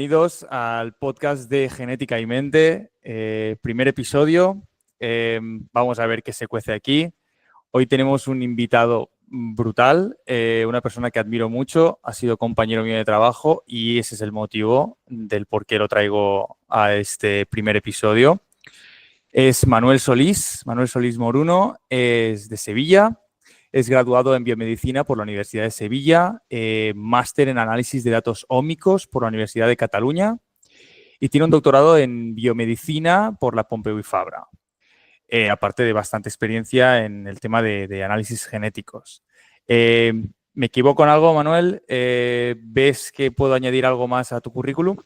bienvenidos al podcast de Genética y Mente, primer episodio. Vamos a ver qué se cuece aquí. Hoy tenemos un invitado brutal, una persona que admiro mucho, ha sido compañero mío de trabajo y ese es el motivo del por qué lo traigo a este primer episodio. Es Manuel Solís Moruno, es de Sevilla. Es graduado en biomedicina por la Universidad de Sevilla, máster en análisis de datos ómicos por la Universidad de Cataluña y tiene un doctorado en biomedicina por la Pompeu Fabra, aparte de bastante experiencia en el tema de análisis genéticos. ¿Me equivoco en algo, Manuel? ¿Ves que puedo añadir algo más a tu currículum?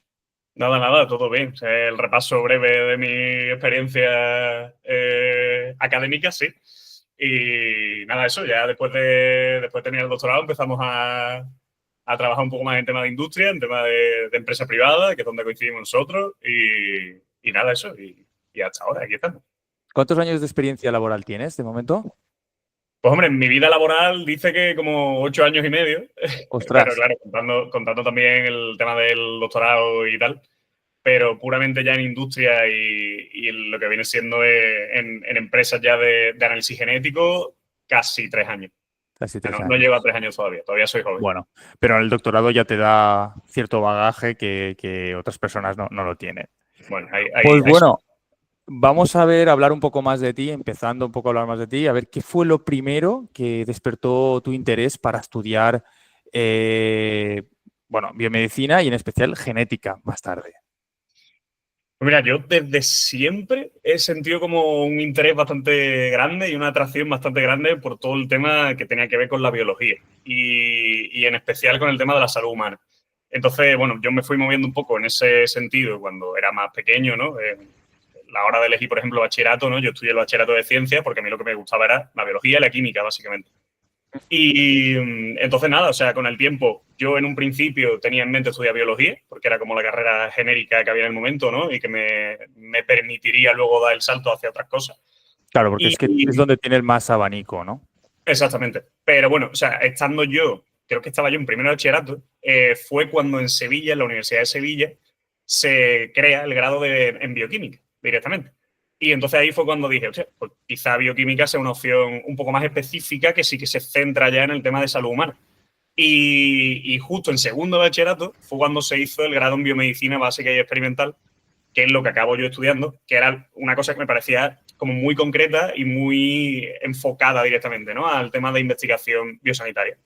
Nada, todo bien. O sea, el repaso breve de mi experiencia académica, sí. Y nada, eso, ya después de tener el doctorado empezamos a trabajar un poco más en tema de industria, en tema de empresa privada, que es donde coincidimos nosotros. Y nada, eso. Y hasta ahora, aquí estamos. ¿Cuántos años de experiencia laboral tienes de momento? Pues hombre, en mi vida laboral dice que como 8 años y medio, pero Ostras. claro, contando también el tema del doctorado y tal. Pero puramente ya en industria y lo que viene siendo en empresas ya de análisis genético, casi 3 años. Casi No, 3 no años. llevo a 3 años todavía soy joven. Bueno, pero el doctorado ya te da cierto bagaje que otras personas no lo tienen. Bueno, Pues hay bueno, vamos a hablar un poco más de ti, empezando un poco a hablar más de ti, a ver qué fue lo primero que despertó tu interés para estudiar, bueno, biomedicina y en especial genética más tarde. Pues mira, yo desde siempre he sentido como un interés bastante grande y una atracción bastante grande por todo el tema que tenía que ver con la biología y en especial con el tema de la salud humana. Entonces, bueno, yo me fui moviendo un poco en ese sentido cuando era más pequeño, ¿no? La hora de elegir, por ejemplo, bachillerato, ¿no? Yo estudié el bachillerato de ciencias porque a mí lo que me gustaba era la biología y la química, básicamente. Y entonces nada, o sea, con el tiempo yo en un principio tenía en mente estudiar biología, porque era como la carrera genérica que había en el momento, ¿no? Y que me permitiría luego dar el salto hacia otras cosas. Claro, porque Y es que es donde tienes más abanico, ¿no? exactamente. Pero bueno, o sea, estando yo, creo que estaba yo en primero de bachillerato, fue cuando en Sevilla, en la Universidad de Sevilla, se crea el grado en bioquímica directamente. Y entonces ahí fue cuando dije, o sea, pues quizá bioquímica sea una opción un poco más específica que sí que se centra ya en el tema de salud humana. Y justo en segundo de bachillerato fue cuando se hizo el grado en biomedicina básica y experimental, que es lo que acabo yo estudiando, que era una cosa que me parecía como muy concreta y muy enfocada directamente, ¿no? Al tema de investigación biosanitaria.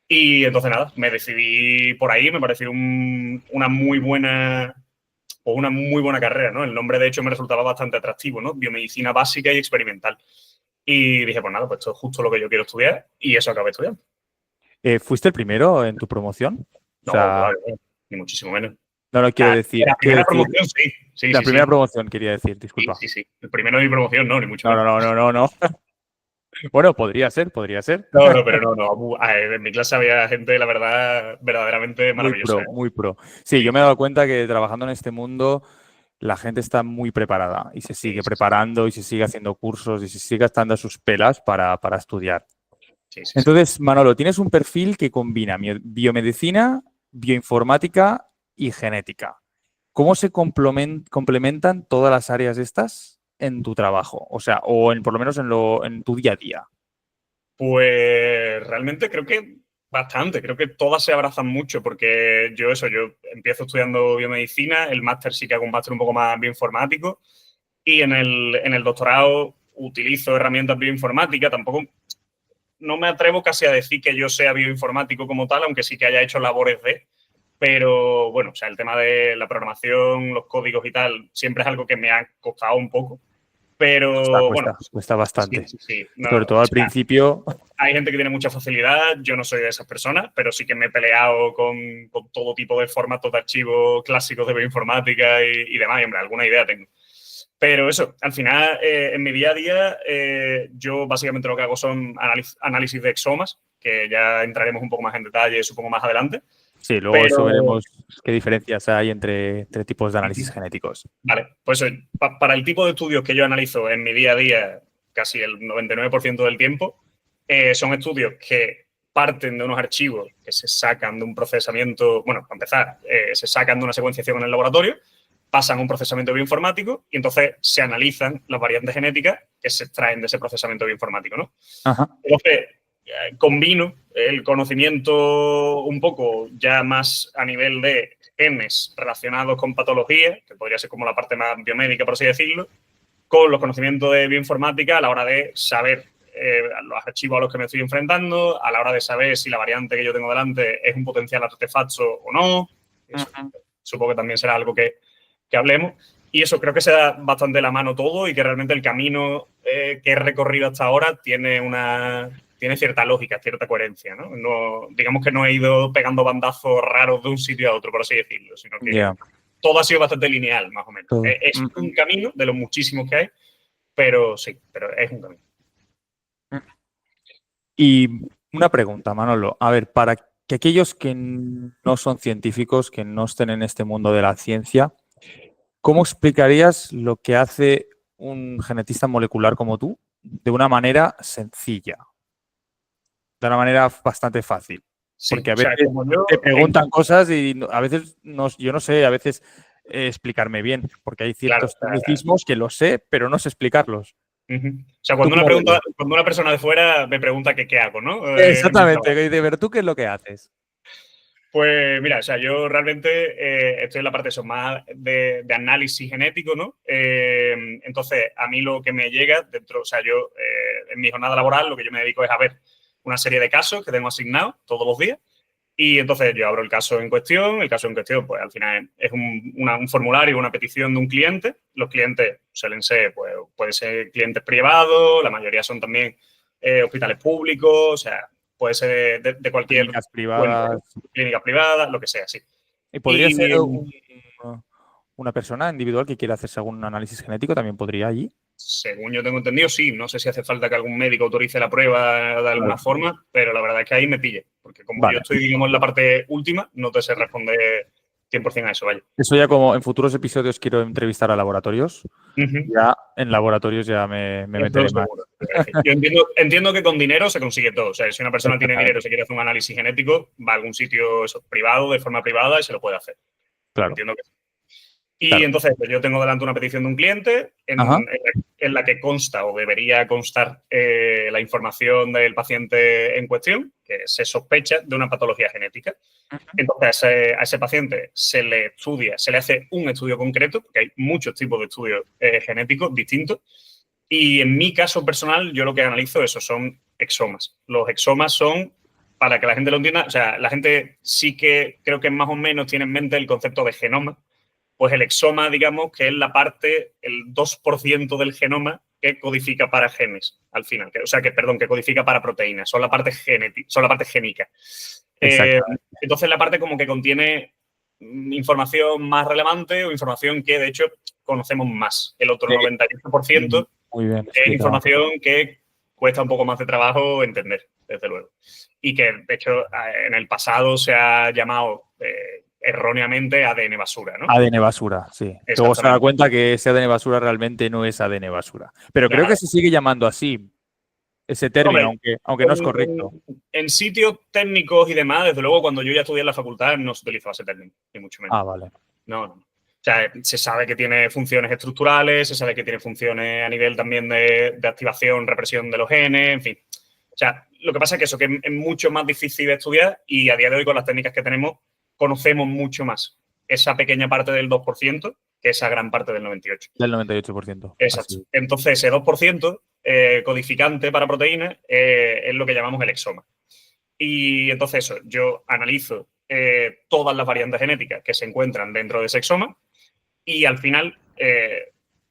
Y entonces nada, me decidí por ahí, me pareció una muy buena o una muy buena carrera, ¿no? El nombre de hecho me resultaba bastante atractivo, ¿no? Biomedicina básica y experimental. Y dije, pues nada, pues esto es justo lo que yo quiero estudiar y eso acabé estudiando. ¿Fuiste el primero en tu promoción? O No, sea, claro, ni muchísimo menos. no Ah, la quiero primera decir, promoción, sí. Sí, la sí, primera sí. promoción quería decir, Sí, disculpa. sí, sí. El primero de mi promoción, no, ni mucho No, no, menos. no, no, no, no. Bueno, podría ser, podría ser. No, pero no. En mi clase había gente, la verdad, verdaderamente Muy maravillosa, pro, ¿eh? muy pro. Sí, yo Sí, me he dado cuenta que trabajando en este mundo la gente está muy preparada y se sí, sigue sí, sí. preparando y se sigue haciendo cursos y se sigue gastando sus pelas para estudiar. Sí, sí, sí. Entonces, Manolo, tienes un perfil que combina biomedicina, bioinformática y genética. ¿Cómo se complementan todas las áreas estas en tu trabajo? O sea, o por lo menos en tu día a día. Pues realmente creo que bastante, creo que todas se abrazan mucho porque yo empiezo estudiando biomedicina, el máster sí que hago un máster un poco más bioinformático y en el doctorado utilizo herramientas bioinformáticas, tampoco no me atrevo casi a decir que yo sea bioinformático como tal, aunque sí que haya hecho labores pero bueno, o sea, el tema de la programación, los códigos y tal, siempre es algo que me ha costado un poco, Cuesta, pero bueno, cuesta, cuesta sí, bastante. sí, sí. No, Sobre o todo al sea, principio. hay gente que tiene mucha facilidad, yo no soy de esas personas, pero sí que me he peleado con todo tipo de formatos de archivos clásicos de bioinformática y demás, y hombre, alguna idea tengo. Pero eso, al final, en mi día a día, yo básicamente lo que hago son análisis de exomas, que ya entraremos un poco más en detalle, supongo, más adelante. Sí, luego eso Pero, veremos qué diferencias hay entre tipos de análisis genéticos. vale, pues para el tipo de estudios que yo analizo en mi día a día, casi el 99% del tiempo, son estudios que parten de unos archivos que se sacan de un procesamiento, bueno, para empezar, se sacan de una secuenciación en el laboratorio, pasan a un procesamiento bioinformático y entonces se analizan las variantes genéticas que se extraen de ese procesamiento bioinformático, ¿no? Ajá. Entonces, combino el conocimiento un poco ya más a nivel de genes relacionados con patología, que podría ser como la parte más biomédica, por así decirlo, con los conocimientos de bioinformática a la hora de saber los archivos a los que me estoy enfrentando, a la hora de saber si la variante que yo tengo delante es un potencial artefacto o no. Eso, supongo que también será algo que hablemos. Y eso, creo que se da bastante la mano todo y que realmente el camino que he recorrido hasta ahora tiene cierta lógica, cierta coherencia, ¿no? Digamos que no he ido pegando bandazos raros de un sitio a otro, por así decirlo, sino que todo ha sido bastante lineal, más o menos. Es un camino de los muchísimos que hay, pero sí, pero es un camino. Y una pregunta, Manolo. A ver, para que aquellos que no son científicos, que no estén en este mundo de la ciencia, ¿cómo explicarías lo que hace un genetista molecular como tú de una manera sencilla? De una manera bastante fácil. Sí, porque a o sea, veces como yo, te preguntan cosas y a veces yo no sé, a veces explicarme bien, porque hay ciertos tecnicismos que lo sé, pero no sé explicarlos. O sea, cuando una persona de fuera me pregunta qué hago, ¿no? Exactamente, que dice, pero ¿tú qué es lo que haces? Pues mira, o sea, yo realmente estoy en la parte eso, más de análisis genético, ¿no? Entonces, a mí lo que me llega dentro, o sea, yo en mi jornada laboral lo que yo me dedico es a ver una serie de casos que tengo asignados todos los días. Y entonces yo abro el caso en cuestión. El caso en cuestión, pues al final es un formulario, una petición de un cliente. Los clientes suelen ser, pues pueden ser clientes privados, la mayoría son también hospitales públicos, o sea, puede ser de cualquier Clínicas fuente, privadas. clínicas privadas, lo que sea, sí. ¿Y podría ser una persona individual que quiera hacerse algún análisis genético? ¿También podría allí? Según yo tengo entendido, sí. No sé si hace falta que algún médico autorice la prueba de alguna forma, pero la verdad es que ahí me pille. Porque como yo estoy, digamos, en la parte última, no te sé responder 100% a eso, vaya. Eso ya como en futuros episodios quiero entrevistar a laboratorios. Ya en laboratorios ya me meteré más. Yo entiendo que con dinero se consigue todo. O sea, si una persona tiene dinero y se quiere hacer un análisis genético, va a algún sitio privado, de forma privada, y se lo puede hacer. Claro. Entiendo que sí. Y entonces pues yo tengo delante una petición de un cliente en la que consta o debería constar la información del paciente en cuestión, que se sospecha de una patología genética. Entonces a ese paciente se le estudia, se le hace un estudio concreto, porque hay muchos tipos de estudios genéticos distintos. Y en mi caso personal, yo lo que analizo eso son exomas. Los exomas son, para que la gente lo entienda, o sea, la gente sí que creo que más o menos tiene en mente el concepto de genoma. Pues el exoma, digamos, que es la parte, el 2% del genoma que codifica para genes, al final. Que codifica para proteínas. Son la parte génica. Entonces, la parte como que contiene información más relevante o información que, de hecho, conocemos más. El otro 98% es información que cuesta un poco más de trabajo entender, desde luego. Y que, de hecho, en el pasado se ha llamado erróneamente ADN basura, ¿no? ADN basura, sí. Luego se da cuenta que ese ADN basura realmente no es ADN basura. Pero creo que se sigue llamando así ese término, aunque no es correcto. En sitios técnicos y demás, desde luego, cuando yo ya estudié en la facultad no se utilizaba ese término, ni mucho menos. Ah, vale. No. O sea, se sabe que tiene funciones estructurales, se sabe que tiene funciones a nivel también de activación, represión de los genes, en fin. O sea, lo que pasa es que eso que es mucho más difícil de estudiar y a día de hoy con las técnicas que tenemos conocemos mucho más esa pequeña parte del 2% que esa gran parte del 98%. Del 98%. Exacto. Así. Entonces, ese 2% codificante para proteínas es lo que llamamos el exoma. Y entonces eso, yo analizo todas las variantes genéticas que se encuentran dentro de ese exoma y al final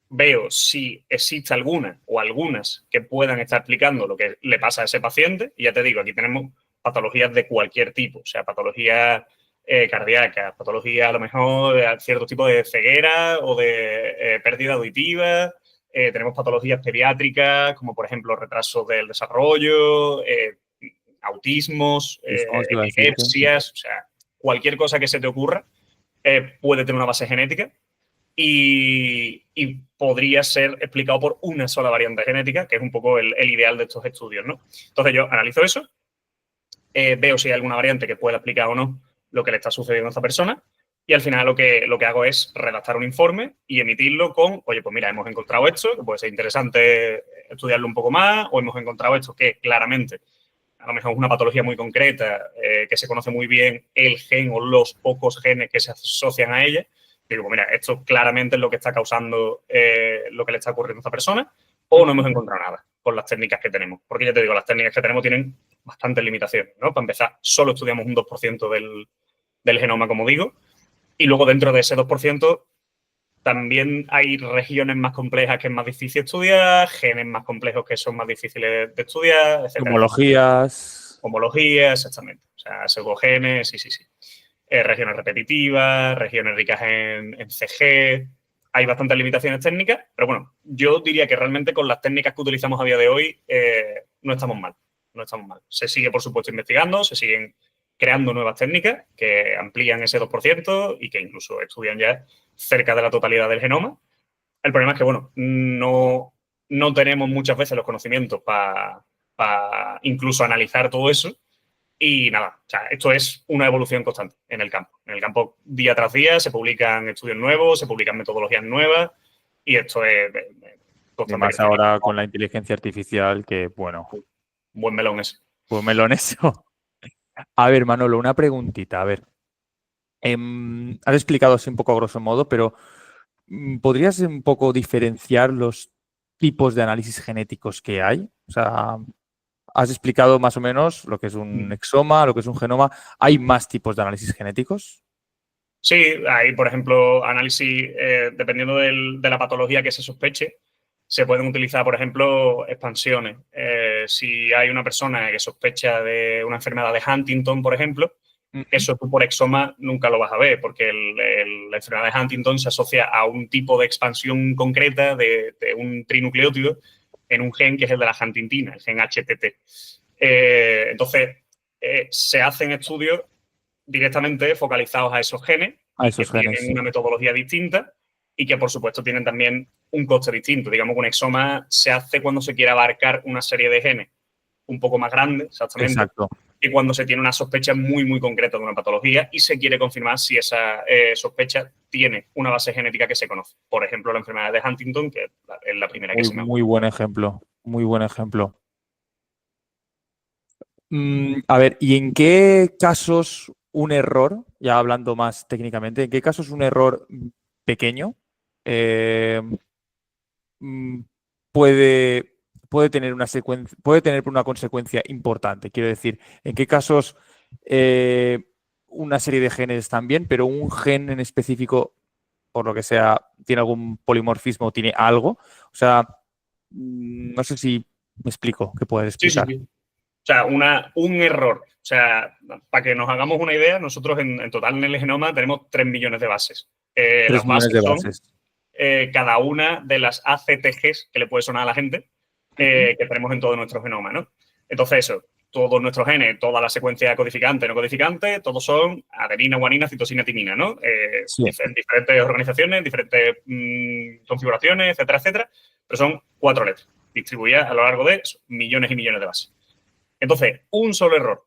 veo si existe alguna o algunas que puedan estar explicando lo que le pasa a ese paciente. Y ya te digo, aquí tenemos patologías de cualquier tipo, o sea, patologías cardíacas, patologías a lo mejor de cierto tipo de ceguera o de pérdida auditiva. Tenemos patologías pediátricas, como por ejemplo retraso del desarrollo, autismos, epilepsias, o sea, cualquier cosa que se te ocurra puede tener una base genética y podría ser explicado por una sola variante genética, que es un poco el ideal de estos estudios, ¿no? Entonces yo analizo eso veo si hay alguna variante que pueda explicar o no lo que le está sucediendo a esta persona. Y al final lo que hago es redactar un informe y emitirlo con, oye, pues mira, hemos encontrado esto, que puede ser interesante estudiarlo un poco más, o hemos encontrado esto que claramente a lo mejor es una patología muy concreta, que se conoce muy bien el gen o los pocos genes que se asocian a ella. Digo, pues mira, esto claramente es lo que está causando lo que le está ocurriendo a esta persona, o no hemos encontrado nada con las técnicas que tenemos. Porque ya te digo, las técnicas que tenemos tienen bastantes limitaciones, ¿no? Para empezar, solo estudiamos un 2% del genoma, como digo, y luego dentro de ese 2% también hay regiones más complejas que es más difícil estudiar, genes más complejos que son más difíciles de estudiar, etcétera. Homologías. Homologías, exactamente. O sea, pseudogenes, sí. Regiones repetitivas, regiones ricas en CG. Hay bastantes limitaciones técnicas, pero bueno, yo diría que realmente con las técnicas que utilizamos a día de hoy no estamos mal. No estamos mal. Se sigue, por supuesto, investigando, se siguen creando nuevas técnicas que amplían ese 2% y que incluso estudian ya cerca de la totalidad del genoma. El problema es que, bueno, no tenemos muchas veces los conocimientos para incluso analizar todo eso. Y nada, o sea, esto es una evolución constante en el campo. En el campo, día tras día, se publican estudios nuevos, se publican metodologías nuevas y esto es Y constante más crecimiento. ahora con la inteligencia artificial, que bueno, Buen melón ese. pues melón eso. A ver, Manolo, una preguntita. A ver, has explicado así un poco a grosso modo, pero ¿podrías un poco diferenciar los tipos de análisis genéticos que hay? O sea, has explicado más o menos lo que es un exoma, lo que es un genoma. ¿Hay más tipos de análisis genéticos? Sí, hay, por ejemplo, análisis, dependiendo de la patología que se sospeche, se pueden utilizar, por ejemplo, expansiones. Si hay una persona que sospecha de una enfermedad de Huntington, por ejemplo, eso tú por exoma nunca lo vas a ver, porque la enfermedad de Huntington se asocia a un tipo de expansión concreta de un trinucleótido en un gen que es el de la huntingtina, el gen HTT. Entonces, se hacen estudios directamente focalizados a esos genes A y que esos genes, tienen sí. una metodología distinta y que, por supuesto, tienen también un coste distinto. Digamos que un exoma se hace cuando se quiere abarcar una serie de genes un poco más grande, exactamente, Exacto. y cuando se tiene una sospecha muy, muy concreta de una patología y se quiere confirmar si esa sospecha tiene una base genética que se conoce. Por ejemplo, la enfermedad de Huntington, que es la primera que Muy, se me muy ocurre. buen ejemplo. Muy buen ejemplo. A ver, ¿y en qué casos un error, ya hablando más técnicamente, en qué casos un error pequeño eh, mm, puede, puede tener una consecuencia importante? Quiero decir, ¿en qué casos eh, una serie de genes están bien, pero un gen en específico, por lo que sea, tiene algún polimorfismo, tiene algo? O sea, no sé si me explico, ¿qué puedes explicar? Sí. O sea, un error. O sea, para que nos hagamos una idea, nosotros en total en el genoma tenemos 3 millones de bases. Tres Las millones bases de son bases. cada una de las ACTGs que le puede sonar a la gente Ujú. que tenemos en todo nuestro genoma, ¿no? Entonces, eso, todos nuestros genes, toda la secuencia codificante, no codificante, todos son adenina, guanina, citosina, timina, ¿no? Sí, En diferentes organizaciones, diferentes configuraciones, etcétera, etcétera, pero son 4 letras distribuidas a lo largo de millones y millones de bases. Entonces, un solo error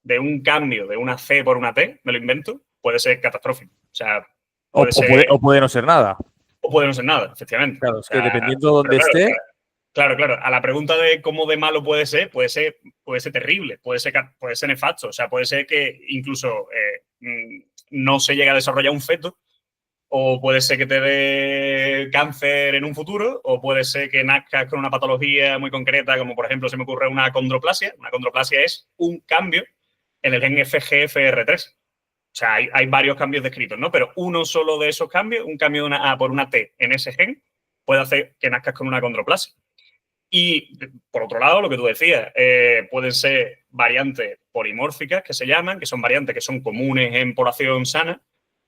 de un cambio de una C por una T, me lo invento, puede ser catastrófico. O sea, puede ser, o puede no ser nada. o puede no ser nada, efectivamente. Claro, O es que sea, dependiendo de pero dónde claro, esté, claro, a la pregunta de cómo de malo puede ser terrible, puede ser nefasto. O sea, puede ser que incluso no se llegue a desarrollar un feto, o puede ser que te dé cáncer en un futuro, o puede ser que nazcas con una patología muy concreta, como por ejemplo se me ocurre una condroplasia. Una condroplasia es un cambio en el gen FGFR3. O sea, hay varios cambios descritos, ¿no? Pero uno solo de esos cambios, un cambio de una A por una T en ese gen, puede hacer que nazcas con una condroplasia. Y por otro lado, lo que tú decías, pueden ser variantes polimórficas que se llaman, que son variantes que son comunes en población sana,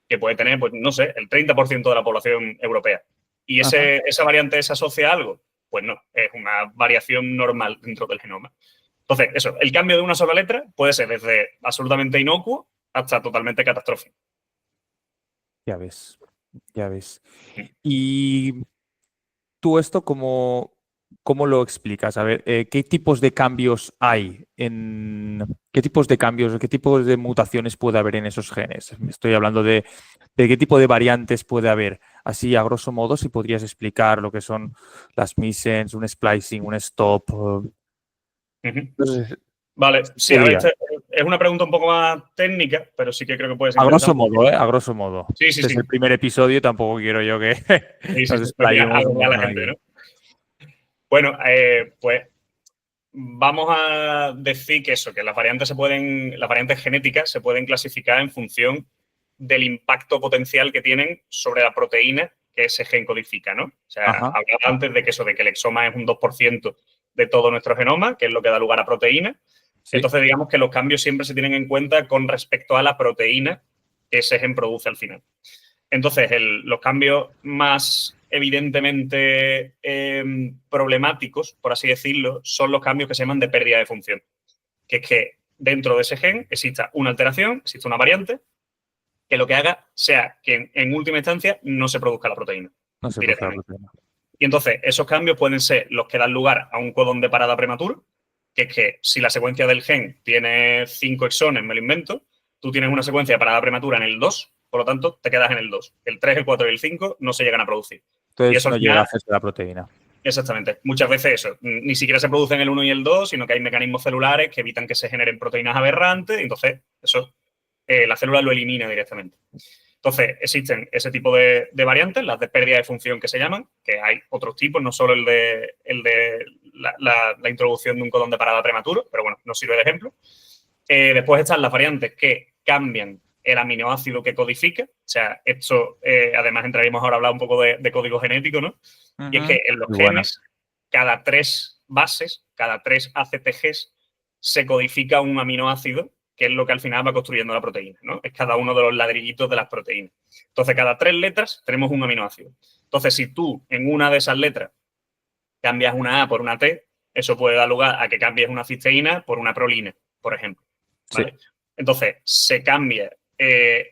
que puede tener, pues no sé, el 30% de la población europea. ¿Y ajá, esa variante se asocia a algo? Pues no, es una variación normal dentro del genoma. Entonces, eso, el cambio de una sola letra puede ser desde absolutamente inocuo hasta totalmente catastrófico. ya ves, ya ves. ¿Y tú esto cómo? ¿cómo lo explicas? A ver, ¿qué tipos de cambios hay qué tipos de cambios, qué tipos de mutaciones puede haber en esos genes? Me estoy hablando de qué tipo de variantes puede haber. Así, a grosso modo, si podrías explicar lo que son las missense, un splicing, un stop. Ujú. No sé, Vale, sí, a ver, podría. es una pregunta un poco más técnica, pero sí que creo que puede ser A grosso interesante. modo, ¿eh? A grosso modo. Sí, sí, Este es el sí. primer episodio, tampoco quiero yo que Sí, sí, nos sí. Pues mira, explayemos un a la montón gente, ¿no? aquí. Bueno, pues vamos a decir que eso, que las variantes genéticas se pueden clasificar en función del impacto potencial que tienen sobre la proteína que ese gen codifica, ¿no? O sea, Ajá, hablaba antes de que eso, de que el exoma es un 2% de todo nuestro genoma, que es lo que da lugar a proteínas. sí. Entonces, digamos que los cambios siempre se tienen en cuenta con respecto a la proteína que ese gen produce al final. Entonces, los cambios más evidentemente problemáticos, por así decirlo, son los cambios que se llaman de pérdida de función. Que es que dentro de ese gen exista una alteración, existe una variante, que lo que haga sea que en última instancia no se produzca la proteína No se produce la directamente. proteína. Y entonces, esos cambios pueden ser los que dan lugar a un codón de parada prematuro, que es que si la secuencia del gen tiene 5 exones, me lo invento, tú tienes una secuencia de parada prematura en el 2, por lo tanto, te quedas en el 2. El 3, el 4 y el 5 no se llegan a producir. Y Entonces eso al no llega a final, hacerse la proteína. exactamente, muchas veces eso, ni siquiera se producen el 1 y el 2, sino que hay mecanismos celulares que evitan que se generen proteínas aberrantes, y entonces eso la célula lo elimina directamente. Entonces, existen ese tipo de variantes, las de pérdida de función que se llaman, que hay otros tipos, no solo el de la introducción de un codón de parada prematuro, pero bueno, nos sirve de ejemplo. Después están las variantes que cambian el aminoácido que codifica. O sea, esto, además entraríamos ahora a hablar un poco de código genético, ¿no? Y es Ujú. que en los Muy buena. genes, cada 3 bases, cada 3 ACTGs, se codifica un aminoácido que es lo que al final va construyendo la proteína, ¿no? Es cada uno de los ladrillitos de las proteínas. Entonces, cada 3 letras tenemos un aminoácido. Entonces, si tú en una de esas letras cambias una A por una T, eso puede dar lugar a que cambies una cisteína por una prolina, por ejemplo. Sí. ¿Vale? Entonces, se cambia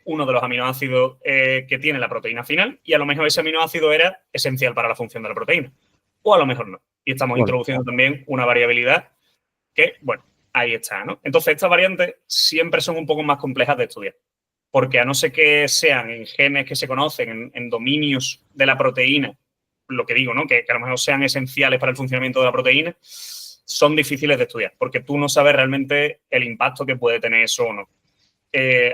uno de los aminoácidos que tiene la proteína final y a lo mejor ese aminoácido era esencial para la función de la proteína. O a lo mejor no. Y estamos Bueno, introduciendo también una variabilidad que, bueno, ahí está, ¿no? Entonces, estas variantes siempre son un poco más complejas de estudiar, porque a no ser que sean en genes que se conocen, en dominios de la proteína, lo que digo, ¿no? Que a lo mejor sean esenciales para el funcionamiento de la proteína, son difíciles de estudiar, porque tú no sabes realmente el impacto que puede tener eso o no.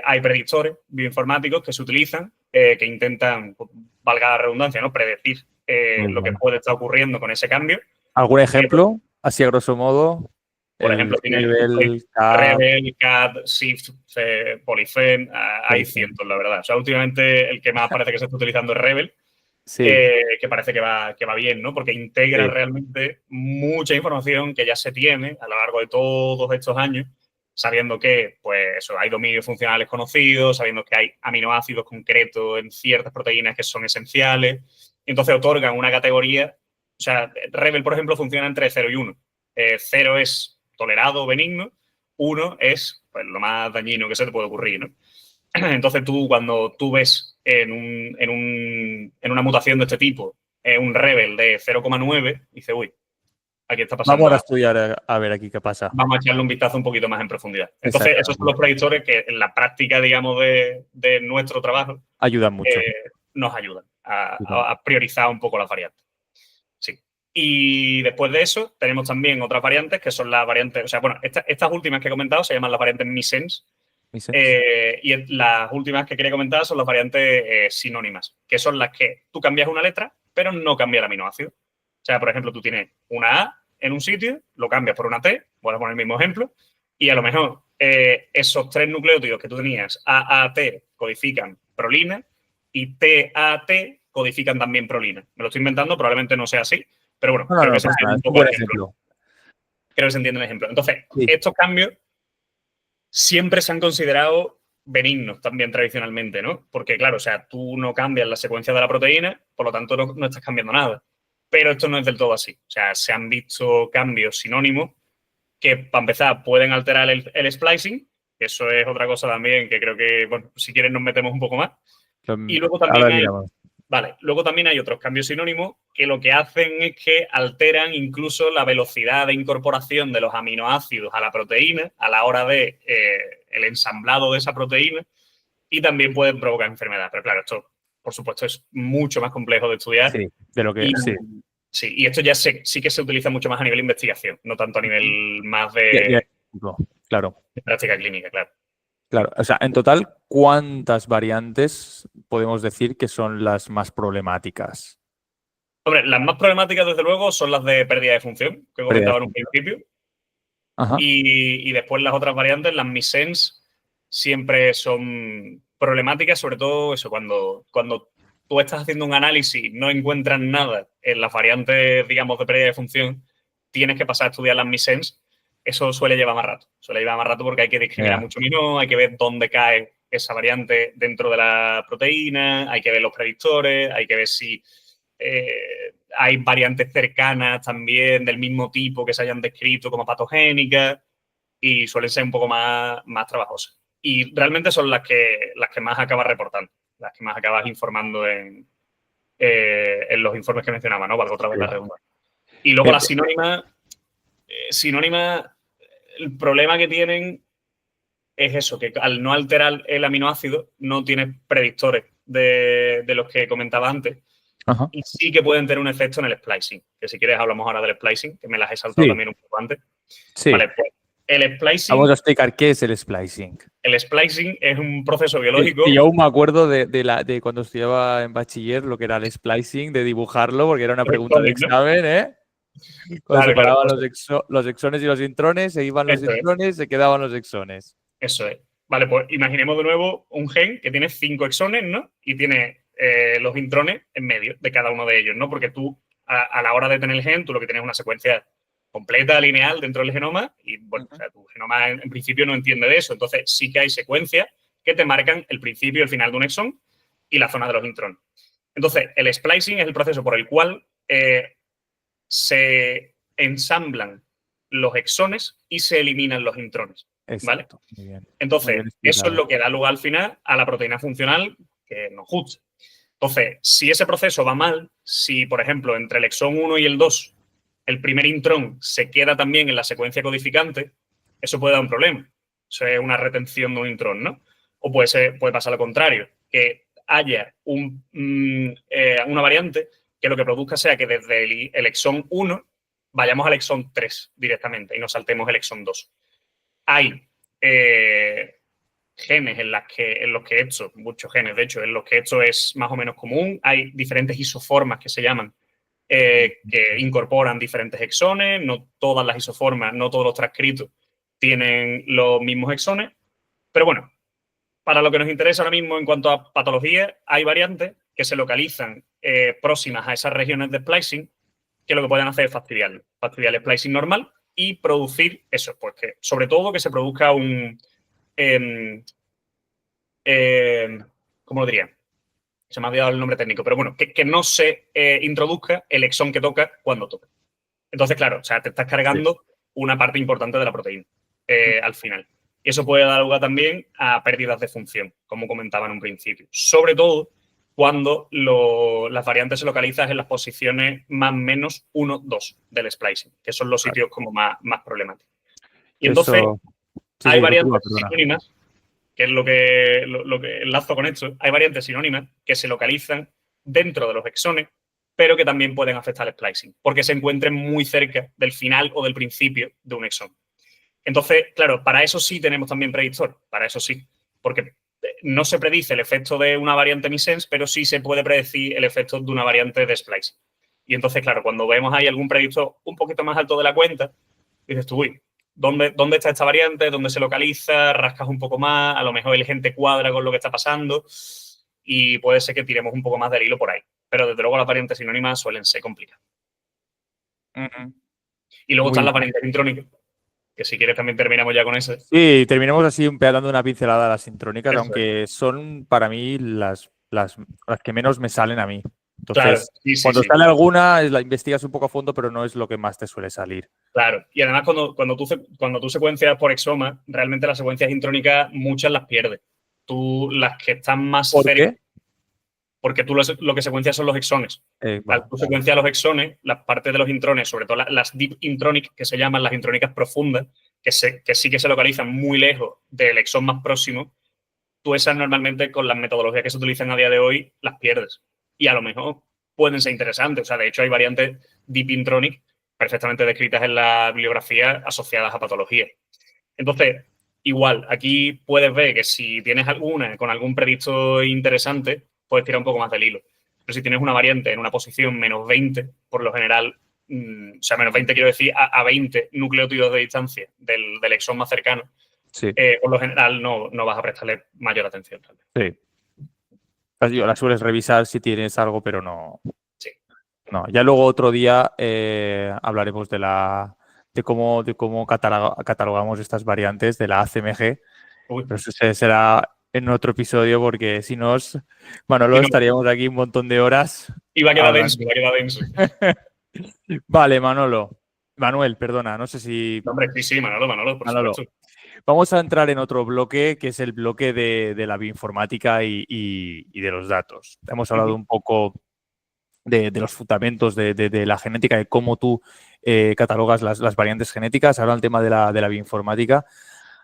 Hay predictores bioinformáticos que se utilizan, que intentan, pues, valga la redundancia, ¿no? Predecir muy lo que buena. puede estar ocurriendo con ese cambio. ¿Algún ejemplo? Así a grosso modo, Por el ejemplo, tiene Rebel, CAP. Rebel, CAD, Shift, Polyfen, hay Polyfen. cientos, la verdad. O sea, últimamente el que más parece que se está utilizando es Rebel, Sí, que parece que va bien, ¿no? Porque integra sí. realmente mucha información que ya se tiene a lo largo de todos estos años, sabiendo que, pues, eso, hay dominios funcionales conocidos, sabiendo que hay aminoácidos concretos en ciertas proteínas que son esenciales, y entonces otorgan una categoría. O sea, Rebel, por ejemplo, funciona entre 0 y 1. 0 es tolerado, benigno, 1 es, pues, lo más dañino que se te puede ocurrir, ¿no? Entonces tú, cuando tú ves en una mutación de este tipo un Rebel de 0,9, dices, uy, aquí está Vamos pasando ahora a algo. estudiar a ver aquí qué pasa. Vamos a echarle un vistazo un poquito más en profundidad. Entonces, esos son Exactamente. los predictores que en la práctica, digamos, de nuestro trabajo Ayudan mucho. nos ayudan Ayudan. a priorizar un poco las variantes. Sí. Y después de eso, tenemos también otras variantes que son las variantes, o sea, bueno, estas últimas que he comentado se llaman las variantes missense. ¿Misens? Y las últimas que quería comentar son las variantes sinónimas, que son las que tú cambias una letra, pero no cambia el aminoácido. O sea, por ejemplo, tú tienes una A en un sitio, lo cambias por una T, voy a poner el mismo ejemplo, y a lo mejor esos 3 nucleótidos que tú tenías, AAT, codifican prolina, y TAT codifican también prolina. Me lo estoy inventando, probablemente no sea así, pero bueno, No, no, creo que no se pasa entiende nada. un Es un poco el buen ejemplo, ¿no? ejemplo. Creo que se entiende el ejemplo. Entonces, Sí. estos cambios siempre se han considerado benignos también tradicionalmente, ¿no? Porque, claro, o sea, tú no cambias la secuencia de la proteína, por lo tanto no estás cambiando nada. Pero esto no es del todo así. O sea, se han visto cambios sinónimos que, para empezar, pueden alterar el splicing, que eso es otra cosa también que creo que, bueno, si quieres nos metemos un poco más. Y luego Ahora también hay miramos. Vale, luego también hay otros cambios sinónimos que lo que hacen es que alteran incluso la velocidad de incorporación de los aminoácidos a la proteína a la hora de el ensamblado de esa proteína y también pueden provocar enfermedad. Pero claro, esto, por supuesto, es mucho más complejo de estudiar. Sí, de lo que... Y, sí. sí, y esto ya sí que se utiliza mucho más a nivel de investigación, no tanto a nivel más de Claro. práctica clínica, claro. Claro, o sea, en total, ¿cuántas variantes podemos decir que son las más problemáticas? Hombre, las más problemáticas, desde luego, son las de pérdida de función, que comentaba en un principio. Ajá. Y después las otras variantes, las missense, siempre son problemáticas, sobre todo eso, cuando tú estás haciendo un análisis, no encuentras nada en las variantes, digamos, de pérdida de función, tienes que pasar a estudiar las missense. Eso suele llevar más rato. Suele llevar más rato porque hay que discriminar mucho amino, hay que ver dónde cae esa variante dentro de la proteína, hay que ver los predictores, hay que ver si hay variantes cercanas también del mismo tipo que se hayan descrito como patogénicas y suelen ser un poco más trabajosas. Y realmente son las que más acabas reportando, las que más acabas informando en los informes que mencionaba, ¿no? Valga otra vez la redundancia. Y luego las sinónimas, el problema que tienen es eso, que al no alterar el aminoácido no tienes predictores de los que comentaba antes. Ajá. Y sí que pueden tener un efecto en el splicing. Que si quieres hablamos ahora del splicing, que me las he saltado también un poco antes. Sí. Vale, pues el splicing... Vamos a explicar qué es el splicing. El splicing es un proceso biológico... Y yo aún me acuerdo de cuando estudiaba en bachiller lo que era el splicing, de dibujarlo, porque era una pregunta de examen, ¿eh? Cuando separaban los exones y los intrones, se iban los intrones, se quedaban los exones. Eso es. Vale, pues imaginemos de nuevo un gen que tiene 5 exones, ¿no? Y tiene los intrones en medio de cada uno de ellos, ¿no? Porque tú, a la hora de tener el gen, tú lo que tienes es una secuencia completa, lineal dentro del genoma y, bueno, o sea, tu genoma en principio no entiende de eso. Entonces, sí que hay secuencias que te marcan el principio y el final de un exón y la zona de los intrones. Entonces, el splicing es el proceso por el cual se ensamblan los exones y se eliminan los intrones. ¿Vale? Muy bien. Entonces, eso es lo que da lugar al final a la proteína funcional que nos gusta. Entonces, si ese proceso va mal, si, por ejemplo, entre el exón 1 y el 2, el primer intrón se queda también en la secuencia codificante, eso puede dar un problema. Eso es una retención de un intrón, ¿no? O puede pasar lo contrario, que haya una variante que lo que produzca sea que desde el exón 1 vayamos al exón 3 directamente y nos saltemos el exón 2. Hay genes en los que esto, muchos genes, de hecho, en los que esto es más o menos común. Hay diferentes isoformas que se llaman, que incorporan diferentes exones. No todas las isoformas, no todos los transcritos tienen los mismos exones. Pero bueno, para lo que nos interesa ahora mismo en cuanto a patología, hay variantes que se localizan próximas a esas regiones de splicing que lo que pueden hacer es fastidiar el splicing normal y producir eso, pues que sobre todo que se produzca un... ¿cómo lo diría? Se me ha olvidado el nombre técnico, pero bueno, que no se introduzca el exón que toca cuando toca. Entonces, claro, o sea, te estás cargando una parte importante de la proteína al final. Y eso puede dar lugar también a pérdidas de función, como comentaba en un principio. Sobre todo cuando las variantes se localizan en las posiciones más menos 1, 2 del splicing, que son los sitios como más problemáticos. Y entonces hay variantes sinónimas, que es lo que enlazo con esto, hay variantes sinónimas que se localizan dentro de los exones, pero que también pueden afectar el splicing, porque se encuentren muy cerca del final o del principio de un exón. Entonces, claro, para eso sí tenemos también predictor, para eso sí, porque no se predice el efecto de una variante missense, pero sí se puede predecir el efecto de una variante de splicing. Y entonces, claro, cuando vemos ahí algún predictor un poquito más alto de la cuenta, dices tú, uy, ¿dónde está esta variante? ¿Dónde se localiza? Rascas un poco más, a lo mejor el gen te cuadra con lo que está pasando y puede ser que tiremos un poco más del hilo por ahí. Pero desde luego las variantes sinónimas suelen ser complicadas. Y luego están las variantes sintrónicas, que si quieres también terminamos ya con eso. Sí, terminamos así dando una pincelada a las sintrónicas, aunque son para mí las que menos me salen a mí. Entonces, claro, cuando sale alguna, la investigas un poco a fondo, pero no es lo que más te suele salir. Claro, y además cuando tú secuencias por exoma, realmente las secuencias intrónicas muchas las pierdes. Tú las que están más cerca. ¿Por qué? porque tú lo que secuencias son los exones. Al tú secuenciar los exones, las partes de los intrones, sobre todo las deep intronic, que se llaman las intrónicas profundas, que sí que se localizan muy lejos del exón más próximo, tú esas normalmente con las metodologías que se utilizan a día de hoy las pierdes. Y a lo mejor pueden ser interesantes. O sea, de hecho hay variantes deep intronic perfectamente descritas en la bibliografía asociadas a patología. Entonces, igual, aquí puedes ver que si tienes alguna con algún predictor interesante, puedes tirar un poco más del hilo. Pero si tienes una variante en una posición menos 20, por lo general, o sea, menos 20 quiero decir a 20 nucleótidos de distancia del exón más cercano, Sí. por lo general no vas a prestarle mayor atención. Sí. La sueles revisar si tienes algo, pero no. Sí. No. Ya luego otro día hablaremos de cómo catalogamos estas variantes de la ACMG. Pero eso será en otro episodio porque si no, Manolo, estaríamos aquí un montón de horas. Iba a quedar denso, Vale, Manuel, perdona, no sé si... Hombre, sí, Manolo, por supuesto. Vamos a entrar en otro bloque, que es el bloque de la bioinformática y de los datos. Hemos hablado un poco de los fundamentos de la genética, de cómo tú catalogas las variantes genéticas. Ahora el tema de la bioinformática.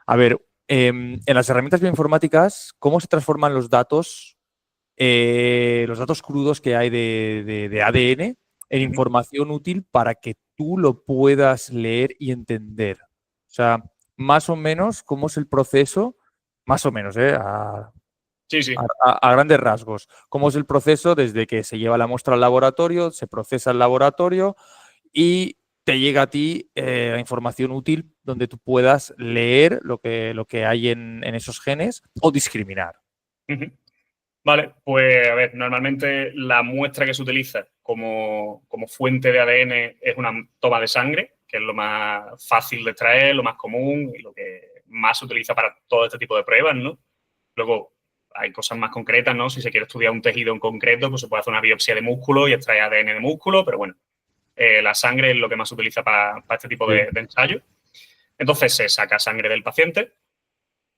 A ver, en las herramientas bioinformáticas, ¿cómo se transforman los datos crudos que hay de ADN en información útil para que tú lo puedas leer y entender? O sea, más o menos, ¿cómo es el proceso? Más o menos, a grandes rasgos. ¿Cómo es el proceso desde que se lleva la muestra al laboratorio, se procesa el laboratorio y te llega a ti información útil donde tú puedas leer lo que hay en esos genes o discriminar? Vale, pues a ver, normalmente la muestra que se utiliza como fuente de ADN es una toma de sangre, que es lo más fácil de extraer, lo más común y lo que más se utiliza para todo este tipo de pruebas, ¿no? Luego hay cosas más concretas, ¿no? Si se quiere estudiar un tejido en concreto, pues se puede hacer una biopsia de músculo y extraer ADN de músculo, pero bueno, la sangre es lo que más se utiliza para este tipo de ensayos. Entonces se saca sangre del paciente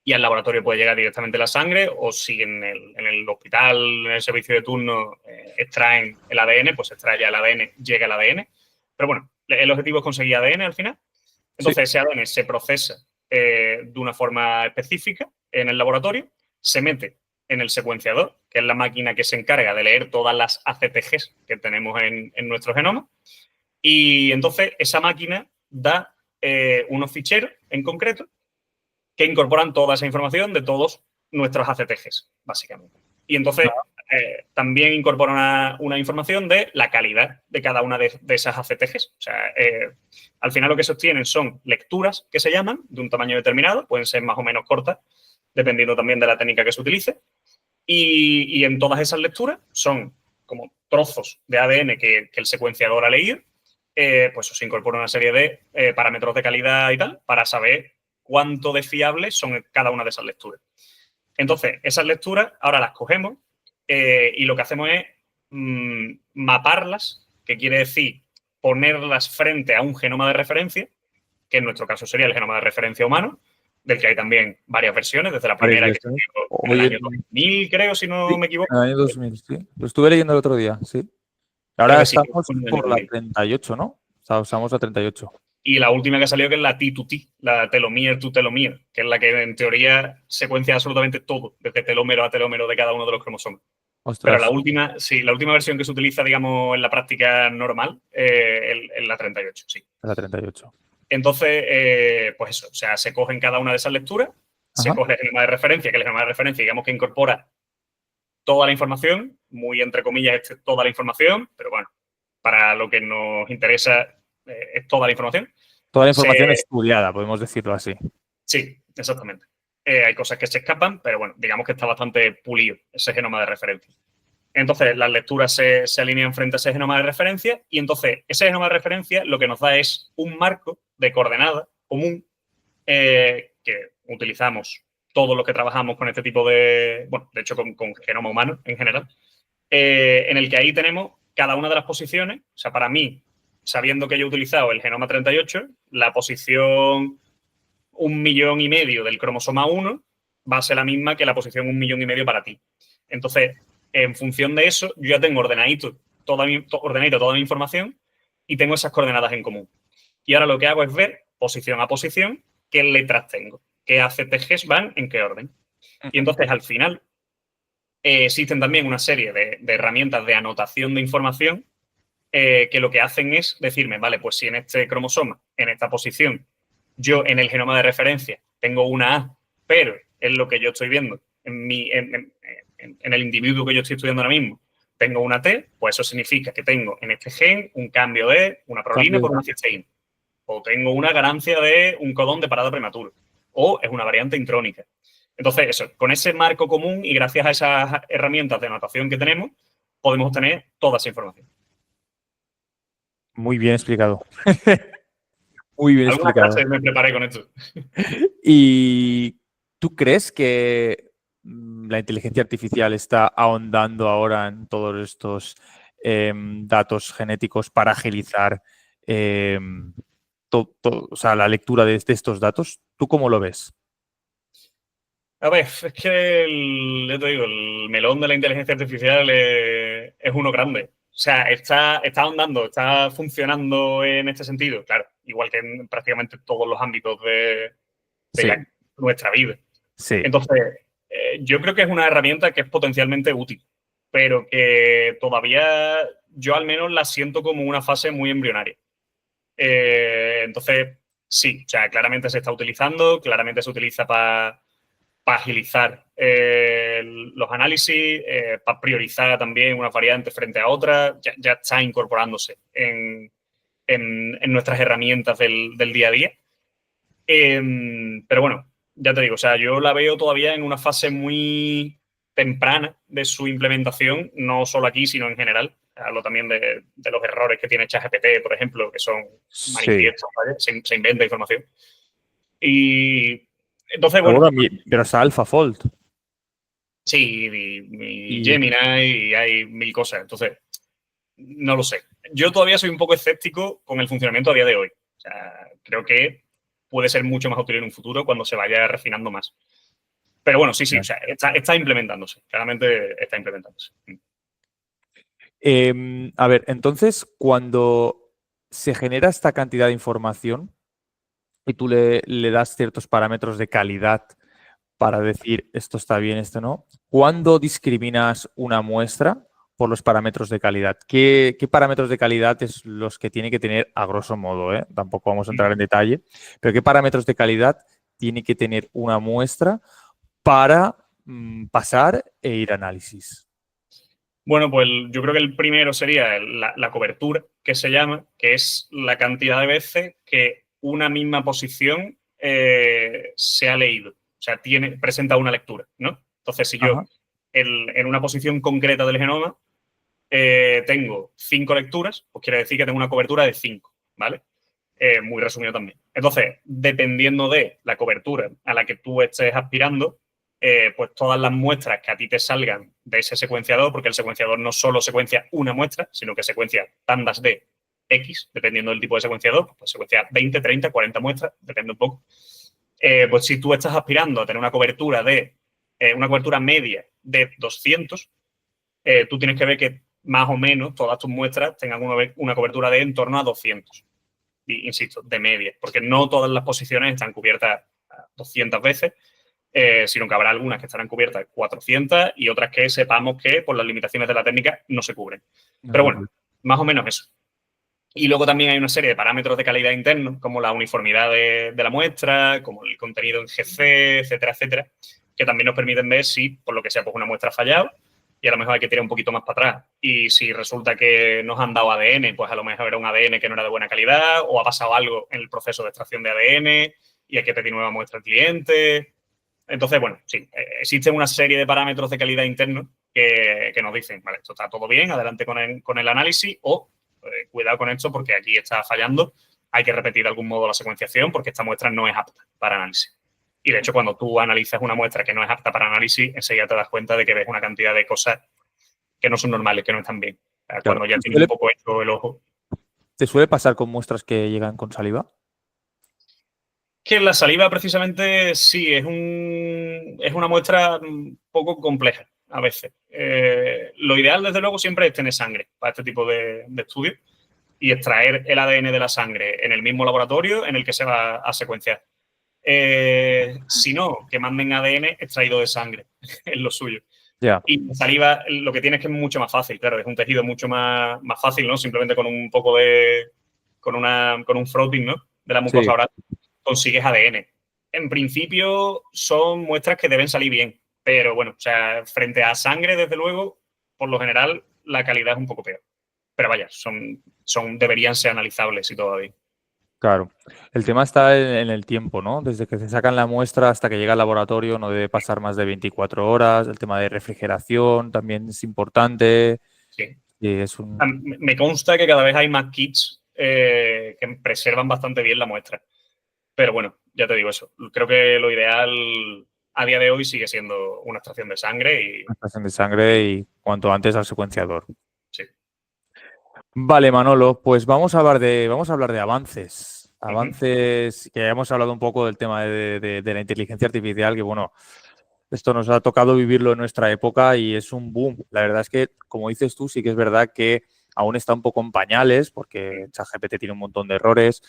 y al laboratorio puede llegar directamente la sangre, o si en el hospital, en el servicio de turno, extraen el ADN, pues extrae ya el ADN, llega el ADN. Pero bueno, el objetivo es conseguir ADN al final. Entonces ese ADN se procesa de una forma específica en el laboratorio, se mete en el secuenciador, que es la máquina que se encarga de leer todas las ACTGs que tenemos en nuestro genoma. Y entonces esa máquina da unos ficheros en concreto que incorporan toda esa información de todos nuestros ACTGs, básicamente. Y entonces también incorpora una información de la calidad de cada una de esas ACTGs. O sea, al final lo que se obtienen son lecturas que se llaman de un tamaño determinado, pueden ser más o menos cortas, dependiendo también de la técnica que se utilice. Y en todas esas lecturas son como trozos de ADN que el secuenciador ha leído, pues se incorpora una serie de parámetros de calidad y tal para saber cuánto de fiables son cada una de esas lecturas. Entonces, esas lecturas ahora las cogemos y lo que hacemos es maparlas, que quiere decir ponerlas frente a un genoma de referencia, que en nuestro caso sería el genoma de referencia humano, del que hay también varias versiones, desde la primera que salió en el año 2000, creo, si no me equivoco. En el año 2000, sí. Lo estuve leyendo el otro día, sí. Ahora estamos por la 38, ¿no? O sea, usamos la 38. Y la última que salió, que es la T2T, la telomere to telomere, que es la que en teoría secuencia absolutamente todo, desde telómero a telómero de cada uno de los cromosomas. Ostras. Pero la última versión que se utiliza, digamos, en la práctica normal es la 38, sí. La 38. Entonces, pues eso, o sea, se cogen cada una de esas lecturas, se coge el genoma de referencia, que el genoma de referencia, digamos, que incorpora toda la información, muy entre comillas, toda la información, pero bueno, para lo que nos interesa es toda la información. Toda la información estudiada, podemos decirlo así. Sí, exactamente. Hay cosas que se escapan, pero bueno, digamos que está bastante pulido ese genoma de referencia. Entonces, las lecturas se alinean frente a ese genoma de referencia y entonces ese genoma de referencia lo que nos da es un marco de coordenadas común que utilizamos todos los que trabajamos con este tipo de, bueno, de hecho con genoma humano en general, en el que ahí tenemos cada una de las posiciones. O sea, para mí, sabiendo que yo he utilizado el genoma 38, la posición 1,5 millones del cromosoma 1 va a ser la misma que la posición 1,5 millones para ti. Entonces, En función de eso, yo ya tengo ordenadito toda mi información y tengo esas coordenadas en común. Y ahora lo que hago es ver, posición a posición, qué letras tengo, qué ACTGs van en qué orden. Y entonces, al final, existen también una serie de herramientas de anotación de información que lo que hacen es decirme, vale, pues si en este cromosoma, en esta posición, yo en el genoma de referencia tengo una A, pero es lo que yo estoy viendo en el individuo que yo estoy estudiando ahora mismo, tengo una T, pues eso significa que tengo en este gen un cambio de una prolina por una cisteína. O tengo una ganancia de un codón de parada prematuro. O es una variante intrónica. Entonces, eso, con ese marco común y gracias a esas herramientas de anotación que tenemos, podemos obtener toda esa información. Muy bien explicado. Muy bien Algunas explicado. clases me preparé con esto. ¿Y tú crees que la inteligencia artificial está ahondando ahora en todos estos datos genéticos para agilizar o sea, la lectura de estos datos? ¿Tú cómo lo ves? A ver, es que ya te digo, el melón de la inteligencia artificial es uno grande. O sea, está ahondando, está funcionando en este sentido, claro, igual que en prácticamente todos los ámbitos de Sí, nuestra vida. sí. Entonces, yo creo que es una herramienta que es potencialmente útil, pero que todavía yo al menos la siento como una fase muy embrionaria. Entonces, sí, o sea, claramente se está utilizando, claramente se utiliza para agilizar los análisis, para priorizar también una variante frente a otra, ya está incorporándose en nuestras herramientas del día a día. Pero bueno, ya te digo, o sea, yo la veo todavía en una fase muy temprana de su implementación, no solo aquí, sino en general. Hablo también de los errores que tiene ChatGPT, por ejemplo, que son Sí. manifiestos, ¿vale? Se inventa información. Y entonces, Pero bueno, bueno, pero está AlphaFold. sí, y Y Gemini y hay mil cosas. Entonces, no lo sé. Yo todavía soy un poco escéptico con el funcionamiento a día de hoy. O sea, creo que puede ser mucho más útil en un futuro cuando se vaya refinando más. Pero bueno, sí, o sea, está implementándose. Claramente está implementándose. A ver, entonces, cuando se genera esta cantidad de información y tú le das ciertos parámetros de calidad para decir esto está bien, esto no, ¿cuándo discriminas una muestra por los parámetros de calidad? ¿Qué parámetros de calidad es los que tiene que tener a grosso modo? Tampoco vamos a entrar en detalle, pero ¿qué parámetros de calidad tiene que tener una muestra para pasar e ir a análisis? Bueno, pues yo creo que el primero sería la cobertura, que se llama, que es la cantidad de veces que una misma posición se ha leído. O sea, presenta una lectura, ¿no? Entonces, si yo Ajá. en una posición concreta del genoma tengo 5 lecturas, pues quiere decir que tengo una cobertura de 5, ¿vale? Muy resumido también. Entonces, dependiendo de la cobertura a la que tú estés aspirando, pues todas las muestras que a ti te salgan de ese secuenciador, porque el secuenciador no solo secuencia una muestra, sino que secuencia tandas de X, dependiendo del tipo de secuenciador, pues secuencia 20, 30, 40 muestras, depende un poco. Pues si tú estás aspirando a tener una cobertura media de 200, tú tienes que ver que más o menos todas tus muestras tengan una cobertura de en torno a 200. Y, insisto, de media, porque no todas las posiciones están cubiertas 200 veces, sino que habrá algunas que estarán cubiertas 400 y otras que sepamos que por las limitaciones de la técnica no se cubren. Pero bueno, más o menos eso. Y luego también hay una serie de parámetros de calidad internos, como la uniformidad de la muestra, como el contenido en GC, etcétera, etcétera, que también nos permiten ver si, por lo que sea, pues una muestra ha fallado y a lo mejor hay que tirar un poquito más para atrás. Y si resulta que nos han dado ADN, pues a lo mejor era un ADN que no era de buena calidad o ha pasado algo en el proceso de extracción de ADN y hay que pedir nueva muestra al cliente. Entonces, bueno, sí, existen una serie de parámetros de calidad internos que nos dicen, vale, esto está todo bien, adelante con el análisis o cuidado con esto porque aquí está fallando, hay que repetir de algún modo la secuenciación porque esta muestra no es apta para análisis. Y de hecho, cuando tú analizas una muestra que no es apta para análisis, enseguida te das cuenta de que ves una cantidad de cosas que no son normales, que no están bien. Claro. Cuando ya tienes un poco hecho el ojo. ¿Te suele pasar con muestras que llegan con saliva? Que la saliva precisamente sí, es una muestra un poco compleja a veces. Lo ideal, desde luego, siempre es tener sangre para este tipo de estudios y extraer el ADN de la sangre en el mismo laboratorio en el que se va a secuenciar. Si no, que manden ADN extraído de sangre, es lo suyo. Ya. Y la saliva, lo que tiene es que es mucho más fácil, claro, es un tejido mucho más fácil, ¿no? Simplemente con un poco de, con un frotting, ¿no? De la mucosa Sí. oral, consigues ADN. En principio son muestras que deben salir bien, pero bueno, o sea, frente a sangre, desde luego, por lo general, la calidad es un poco peor. Pero vaya, deberían ser analizables y todo va bien. Claro. El tema está en el tiempo, ¿no? Desde que se sacan la muestra hasta que llega al laboratorio no debe pasar más de 24 horas. El tema de refrigeración también es importante. Sí. Y es un... Me consta que cada vez hay más kits que preservan bastante bien la muestra. Pero bueno, ya te digo eso. Creo que lo ideal a día de hoy sigue siendo una extracción de sangre y extracción de sangre y cuanto antes al secuenciador. sí. Vale, Manolo, pues vamos a hablar de avances. Ujú. Avances, que ya hemos hablado un poco del tema de la inteligencia artificial, que bueno, esto nos ha tocado vivirlo en nuestra época y es un boom. La verdad es que, como dices tú, sí que es verdad que aún está un poco en pañales, porque ChatGPT tiene un montón de errores,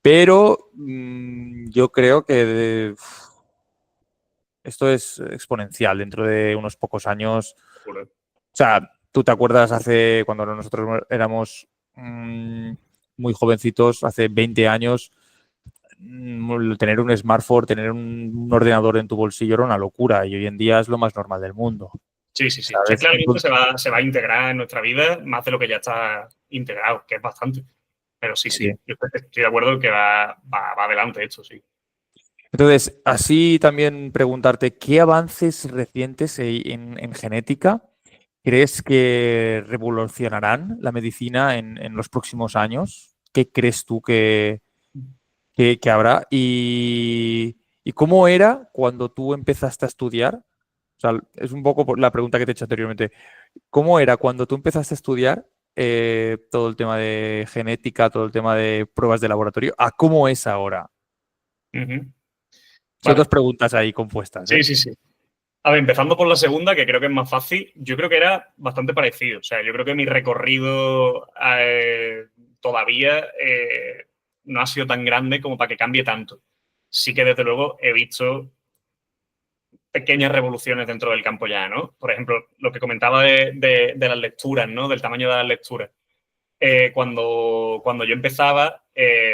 pero yo creo que esto es exponencial. Dentro de unos pocos años, Seguro. o sea, tú te acuerdas hace, cuando nosotros éramos muy jovencitos, hace 20 años, tener un smartphone, tener un ordenador en tu bolsillo era una locura y hoy en día es lo más normal del mundo. Sí, sí, sí. O sea, ¿Sabes? claramente se va a integrar en nuestra vida más de lo que ya está integrado, que es bastante. Pero sí, Sí. sí. Yo estoy de acuerdo en que va adelante esto, sí. Entonces, así también preguntarte, ¿qué avances recientes en genética crees que revolucionarán la medicina en los próximos años? ¿Qué crees tú que habrá? ¿Y cómo era cuando tú empezaste a estudiar? O sea, es un poco la pregunta que te he hecho anteriormente. ¿Cómo era cuando tú empezaste a estudiar todo el tema de genética, todo el tema de pruebas de laboratorio, a cómo es ahora? Ujú. Son dos Vale. preguntas ahí compuestas, Sí, ¿eh? sí, sí. A ver, empezando por la segunda, que creo que es más fácil, yo creo que era bastante parecido. O sea, yo creo que mi recorrido todavía no ha sido tan grande como para que cambie tanto. Sí que, desde luego, he visto pequeñas revoluciones dentro del campo ya, ¿no? Por ejemplo, lo que comentaba de las lecturas, ¿no? Del tamaño de las lecturas. Cuando yo empezaba,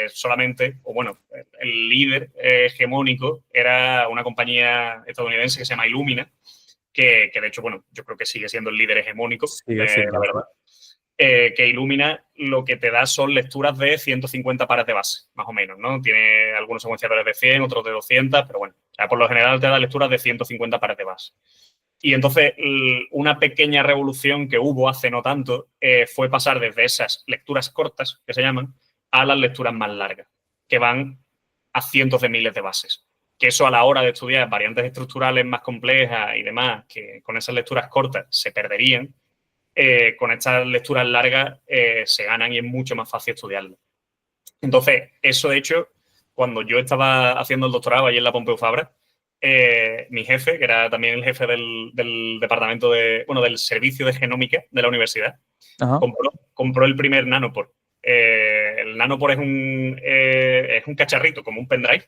solamente, o bueno, el líder hegemónico era una compañía estadounidense que se llama Illumina, que de hecho, bueno, yo creo que sigue siendo el líder hegemónico, Sigue siendo la así. verdad. Que Illumina lo que te da son lecturas de 150 pares de base, más o menos, ¿no? Tiene algunos secuenciadores de 100, otros de 200, pero bueno, o sea, por lo general te da lecturas de 150 pares de base. Y entonces, una pequeña revolución que hubo hace no tanto fue pasar desde esas lecturas cortas, que se llaman, a las lecturas más largas, que van a cientos de miles de bases. Que eso, a la hora de estudiar variantes estructurales más complejas y demás, que con esas lecturas cortas se perderían, con estas lecturas largas se ganan y es mucho más fácil estudiarlo. Entonces, eso de hecho, cuando yo estaba haciendo el doctorado allí en la Pompeu Fabra, mi jefe, que era también el jefe del departamento del servicio de genómica de la universidad, Ajá. compró el primer nanopore. El nanopore es un cacharrito, como un pendrive,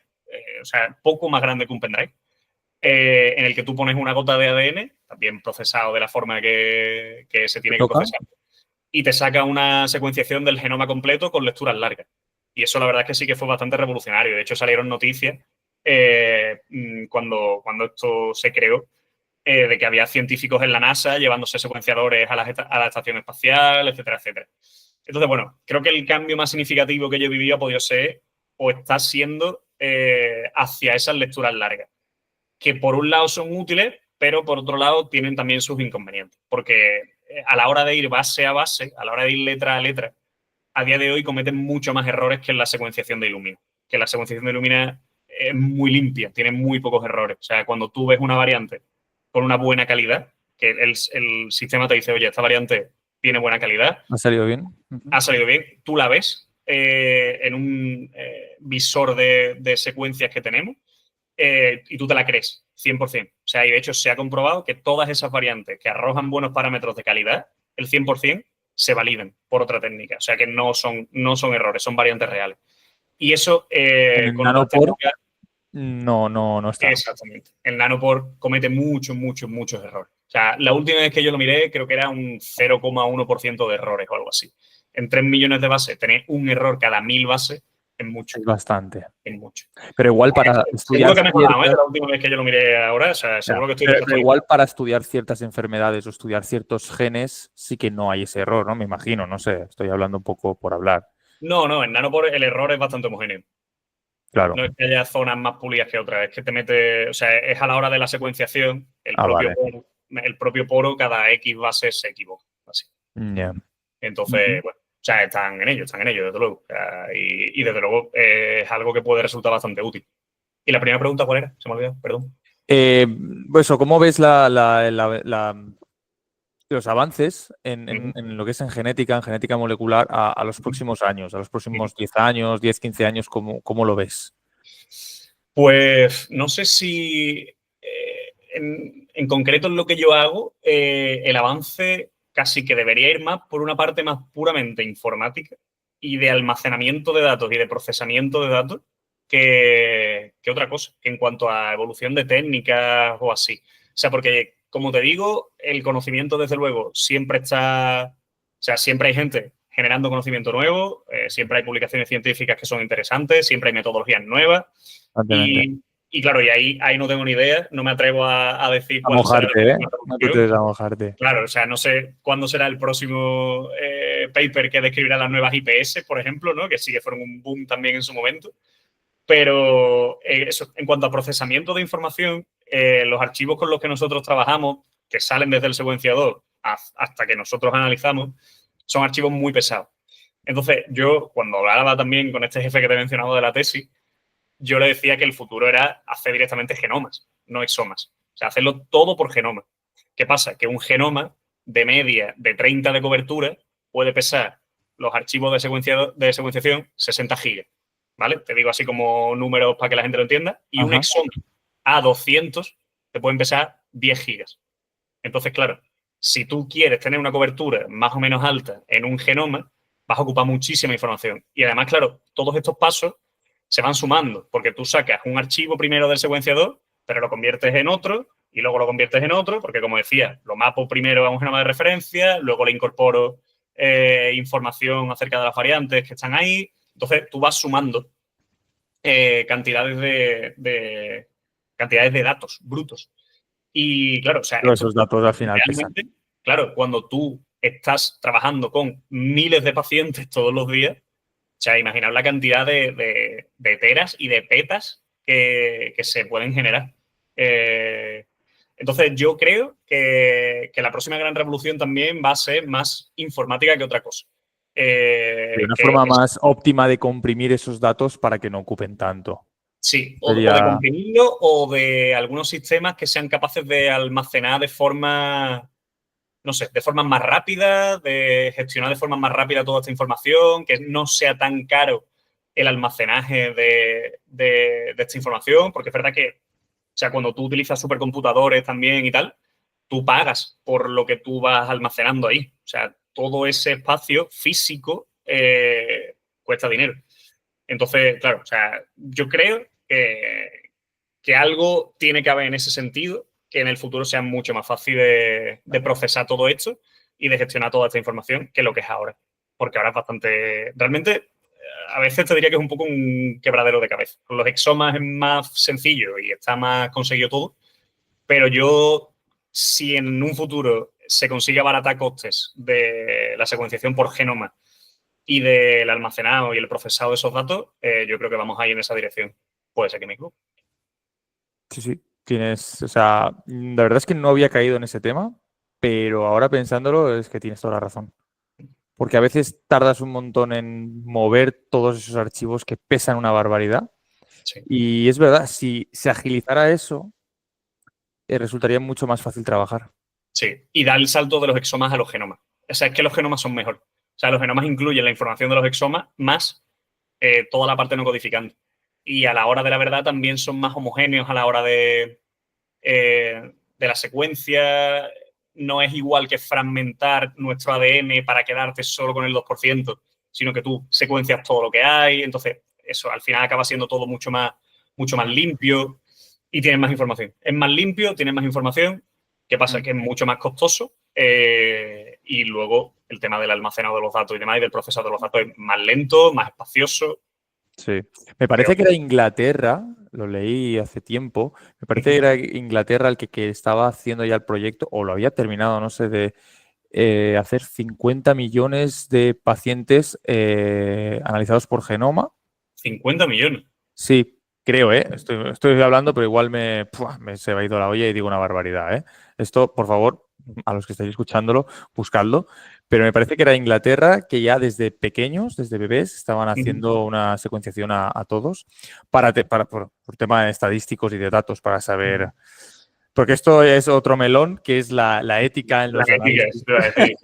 o sea, poco más grande que un pendrive, en el que tú pones una gota de ADN, también procesado de la forma que se ¿Te tiene que toca? procesar, y te saca una secuenciación del genoma completo con lecturas largas. Y eso la verdad es que sí que fue bastante revolucionario. De hecho, salieron noticias cuando esto se creó, de que había científicos en la NASA llevándose secuenciadores a la estación espacial, etcétera, etcétera. Entonces, bueno, creo que el cambio más significativo que yo he vivido ha podido ser o está siendo hacia esas lecturas largas, que por un lado son útiles, pero por otro lado tienen también sus inconvenientes, porque a la hora de ir base a base, a la hora de ir letra a letra, a día de hoy cometen mucho más errores que en la secuenciación de Illumina. Que la secuenciación de Illumina es muy limpia, tiene muy pocos errores. O sea, cuando tú ves una variante con una buena calidad, que el sistema te dice, oye, esta variante tiene buena calidad, ¿Ha salido bien? Ujú. ha salido bien, tú la ves en un visor de secuencias que tenemos y tú te la crees 100%. O sea, y de hecho se ha comprobado que todas esas variantes que arrojan buenos parámetros de calidad, el 100% se validan por otra técnica. O sea, que no son errores, son variantes reales. Y eso En el con otras nanopore técnicas, no está. exactamente. El nanopore comete muchos, muchos, muchos errores. O sea, la última vez que yo lo miré, creo que era un 0,1% de errores o algo así. En 3 millones de bases, tener un error cada 1000 bases es mucho. Es bastante. Es mucho. Pero igual para Seguro estudiar que ha mejorado, ¿eh? ciertas, La última vez que yo lo miré ahora, o sea, seguro que estoy pero igual desactualizado. para estudiar ciertas enfermedades o estudiar ciertos genes sí que no hay ese error, ¿no? Me imagino, no sé, estoy hablando un poco por hablar. No, en nanopore el error es bastante homogéneo. Claro. No es que haya zonas más pulidas que otras, es que te mete, o sea, es a la hora de la secuenciación, Vale. el propio poro cada X bases se equivoca. Así. Ya. Entonces, bueno, o sea, están en ello, desde luego. O sea, y desde luego es algo que puede resultar bastante útil. ¿Y la primera pregunta cuál era? Se me ha olvidado, perdón. Pues eso, ¿cómo ves los avances en lo que es en genética molecular a los próximos años, a los próximos 10 años, 10, 15 años? ¿Cómo lo ves? Pues no sé si en concreto en lo que yo hago, el avance casi que debería ir más por una parte más puramente informática y de almacenamiento de datos y de procesamiento de datos que otra cosa, que en cuanto a evolución de técnicas o así. O sea, porque, como te digo, el conocimiento, desde luego, siempre está, o sea, siempre hay gente generando conocimiento nuevo, siempre hay publicaciones científicas que son interesantes, siempre hay metodologías nuevas. Constantemente. Y claro, y ahí no tengo ni idea, no me atrevo a decir A cuál será la mojarte, ¿eh? próxima No te revolución. atreves a mojarte. Claro, o sea, no sé cuándo será el próximo paper que describirá las nuevas IPS, por ejemplo, ¿no? Que sí que fueron un boom también en su momento. Pero eso, en cuanto a procesamiento de información, los archivos con los que nosotros trabajamos, que salen desde el secuenciador hasta que nosotros analizamos, son archivos muy pesados. Entonces, yo, cuando hablaba también con este jefe que te he mencionado de la tesis, yo le decía que el futuro era hacer directamente genomas, no exomas. O sea, hacerlo todo por genoma. ¿Qué pasa? Que un genoma de media de 30 de cobertura puede pesar los archivos de secuenciación 60 gigas. ¿Vale? Te digo así como números para que la gente lo entienda. Y un Ajá. exoma A200 te pueden pesar 10 gigas. Entonces, claro, si tú quieres tener una cobertura más o menos alta en un genoma, vas a ocupar muchísima información. Y además, claro, todos estos pasos se van sumando, porque tú sacas un archivo primero del secuenciador, pero lo conviertes en otro y luego lo conviertes en otro, porque como decía, lo mapo primero a un genoma de referencia, luego le incorporo información acerca de las variantes que están ahí. Entonces, tú vas sumando cantidades cantidades de datos brutos. Y claro, o sea, Todos esos datos al final pesan. realmente, claro, cuando tú estás trabajando con miles de pacientes todos los días, o sea, imaginaos la cantidad de teras y de petas que se pueden generar. Entonces, yo creo que la próxima gran revolución también va a ser más informática que otra cosa. Y una forma más óptima de comprimir esos datos para que no ocupen tanto. Sí, o de Sería... comprimirlo o de algunos sistemas que sean capaces de almacenar de forma, no sé, de forma más rápida, de gestionar de forma más rápida toda esta información, que no sea tan caro el almacenaje de esta información, porque es verdad que, o sea, cuando tú utilizas supercomputadores también y tal, tú pagas por lo que tú vas almacenando ahí. O sea, todo ese espacio físico cuesta dinero. Entonces, claro, o sea, yo creo que algo tiene que haber en ese sentido, que en el futuro sea mucho más fácil de procesar todo esto y de gestionar toda esta información que lo que es ahora. Porque ahora es bastante... Realmente, a veces te diría que es un poco un quebradero de cabeza. Con los exomas es más sencillo y está más conseguido todo, pero yo, si en un futuro se consigue abaratar costes de la secuenciación por genoma y del almacenado y el procesado de esos datos, yo creo que vamos a ir en esa dirección. Puede ser que me equivoque. Sí, sí. Tienes, o sea, la verdad es que no había caído en ese tema, pero ahora pensándolo es que tienes toda la razón. Porque a veces tardas un montón en mover todos esos archivos que pesan una barbaridad. Sí. Y es verdad, si se agilizara eso, resultaría mucho más fácil trabajar. Sí. Y da el salto de los exomas a los genomas. O sea, es que los genomas son mejor. O sea, los genomas incluyen la información de los exomas más toda la parte no codificante. Y a la hora de la verdad también son más homogéneos a la hora de de la secuencia no es igual que fragmentar nuestro ADN para quedarte solo con el 2%, sino que tú secuencias todo lo que hay. Entonces, eso al final acaba siendo todo mucho más limpio y tienes más información. Es más limpio, tienes más información. ¿Qué pasa? Que es mucho más costoso y luego el tema del almacenado de los datos y demás y del procesado de los datos es más lento, más espacioso. Sí. Me parece que era Inglaterra, lo leí hace tiempo, me parece que era Inglaterra el que estaba haciendo ya el proyecto, o lo había terminado, no sé, de hacer 50 millones de pacientes analizados por genoma. 50 millones. Sí, creo, ¿eh? Estoy hablando, pero igual se me ha ido la olla y digo una barbaridad, ¿eh? Esto, por favor, a los que estáis escuchándolo, buscadlo. Pero me parece que era Inglaterra que ya desde pequeños, desde bebés, estaban haciendo una secuenciación a todos por tema estadísticos y de datos para saber. Porque esto es otro melón, que es la ética en La los ética, análisis. eso te iba a decir.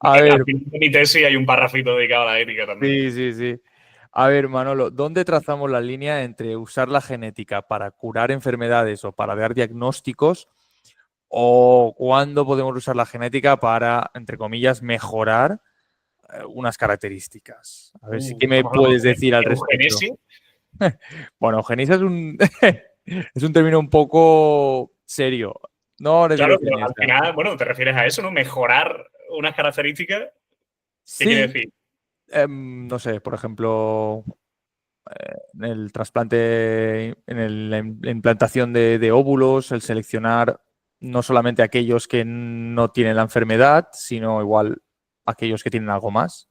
A ver, Al final de mi tesis hay un parrafito dedicado a la ética también. sí, sí, sí. A ver, Manolo, ¿dónde trazamos la línea entre usar la genética para curar enfermedades o para dar diagnósticos o cuándo podemos usar la genética para, entre comillas, mejorar unas características? A ver si qué me Estamos hablando puedes decir al de respecto. eugenesia. Bueno, eugenia es un, es un término un poco serio. No eres del Claro, pero al eugenista. final, bueno, te refieres a eso, ¿no? Mejorar unas características. ¿Qué quiere Sí, decir? no sé, por ejemplo, en el trasplante, la implantación de óvulos, el seleccionar no solamente aquellos que no tienen la enfermedad, sino igual aquellos que tienen algo más.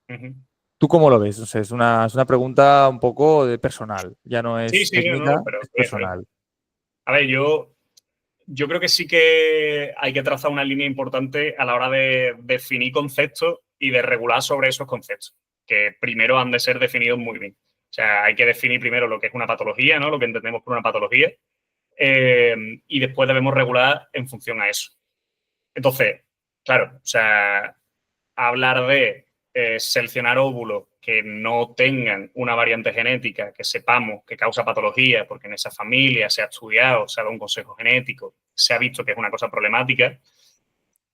Ujú. ¿Tú cómo lo ves? O sea, es una pregunta un poco de personal, ya no Sí, es sí, no, no, técnica, pero es eso es. personal. A ver, yo creo que sí que hay que trazar una línea importante a la hora de definir conceptos y de regular sobre esos conceptos, que primero han de ser definidos muy bien. O sea, hay que definir primero lo que es una patología, ¿no? Lo que entendemos por una patología, y después debemos regular en función a eso. Entonces, claro, o sea, hablar de seleccionar óvulos que no tengan una variante genética, que sepamos que causa patología, porque en esa familia se ha estudiado, se ha dado un consejo genético, se ha visto que es una cosa problemática,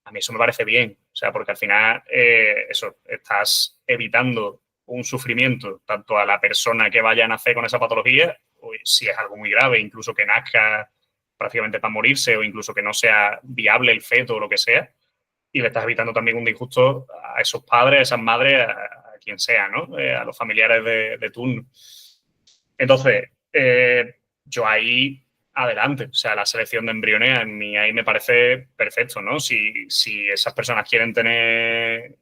a mí eso me parece bien. O sea, porque al final eso, estás evitando un sufrimiento tanto a la persona que vaya a nacer con esa patología, o si es algo muy grave, incluso que nazca prácticamente para morirse o incluso que no sea viable el feto o lo que sea, y le estás evitando también un disgusto a esos padres, a esas madres, a quien sea, ¿no? A los familiares de turno. Entonces, yo ahí adelante, o sea, la selección de embriones a mí ahí me parece perfecto, ¿no? Si esas personas quieren tener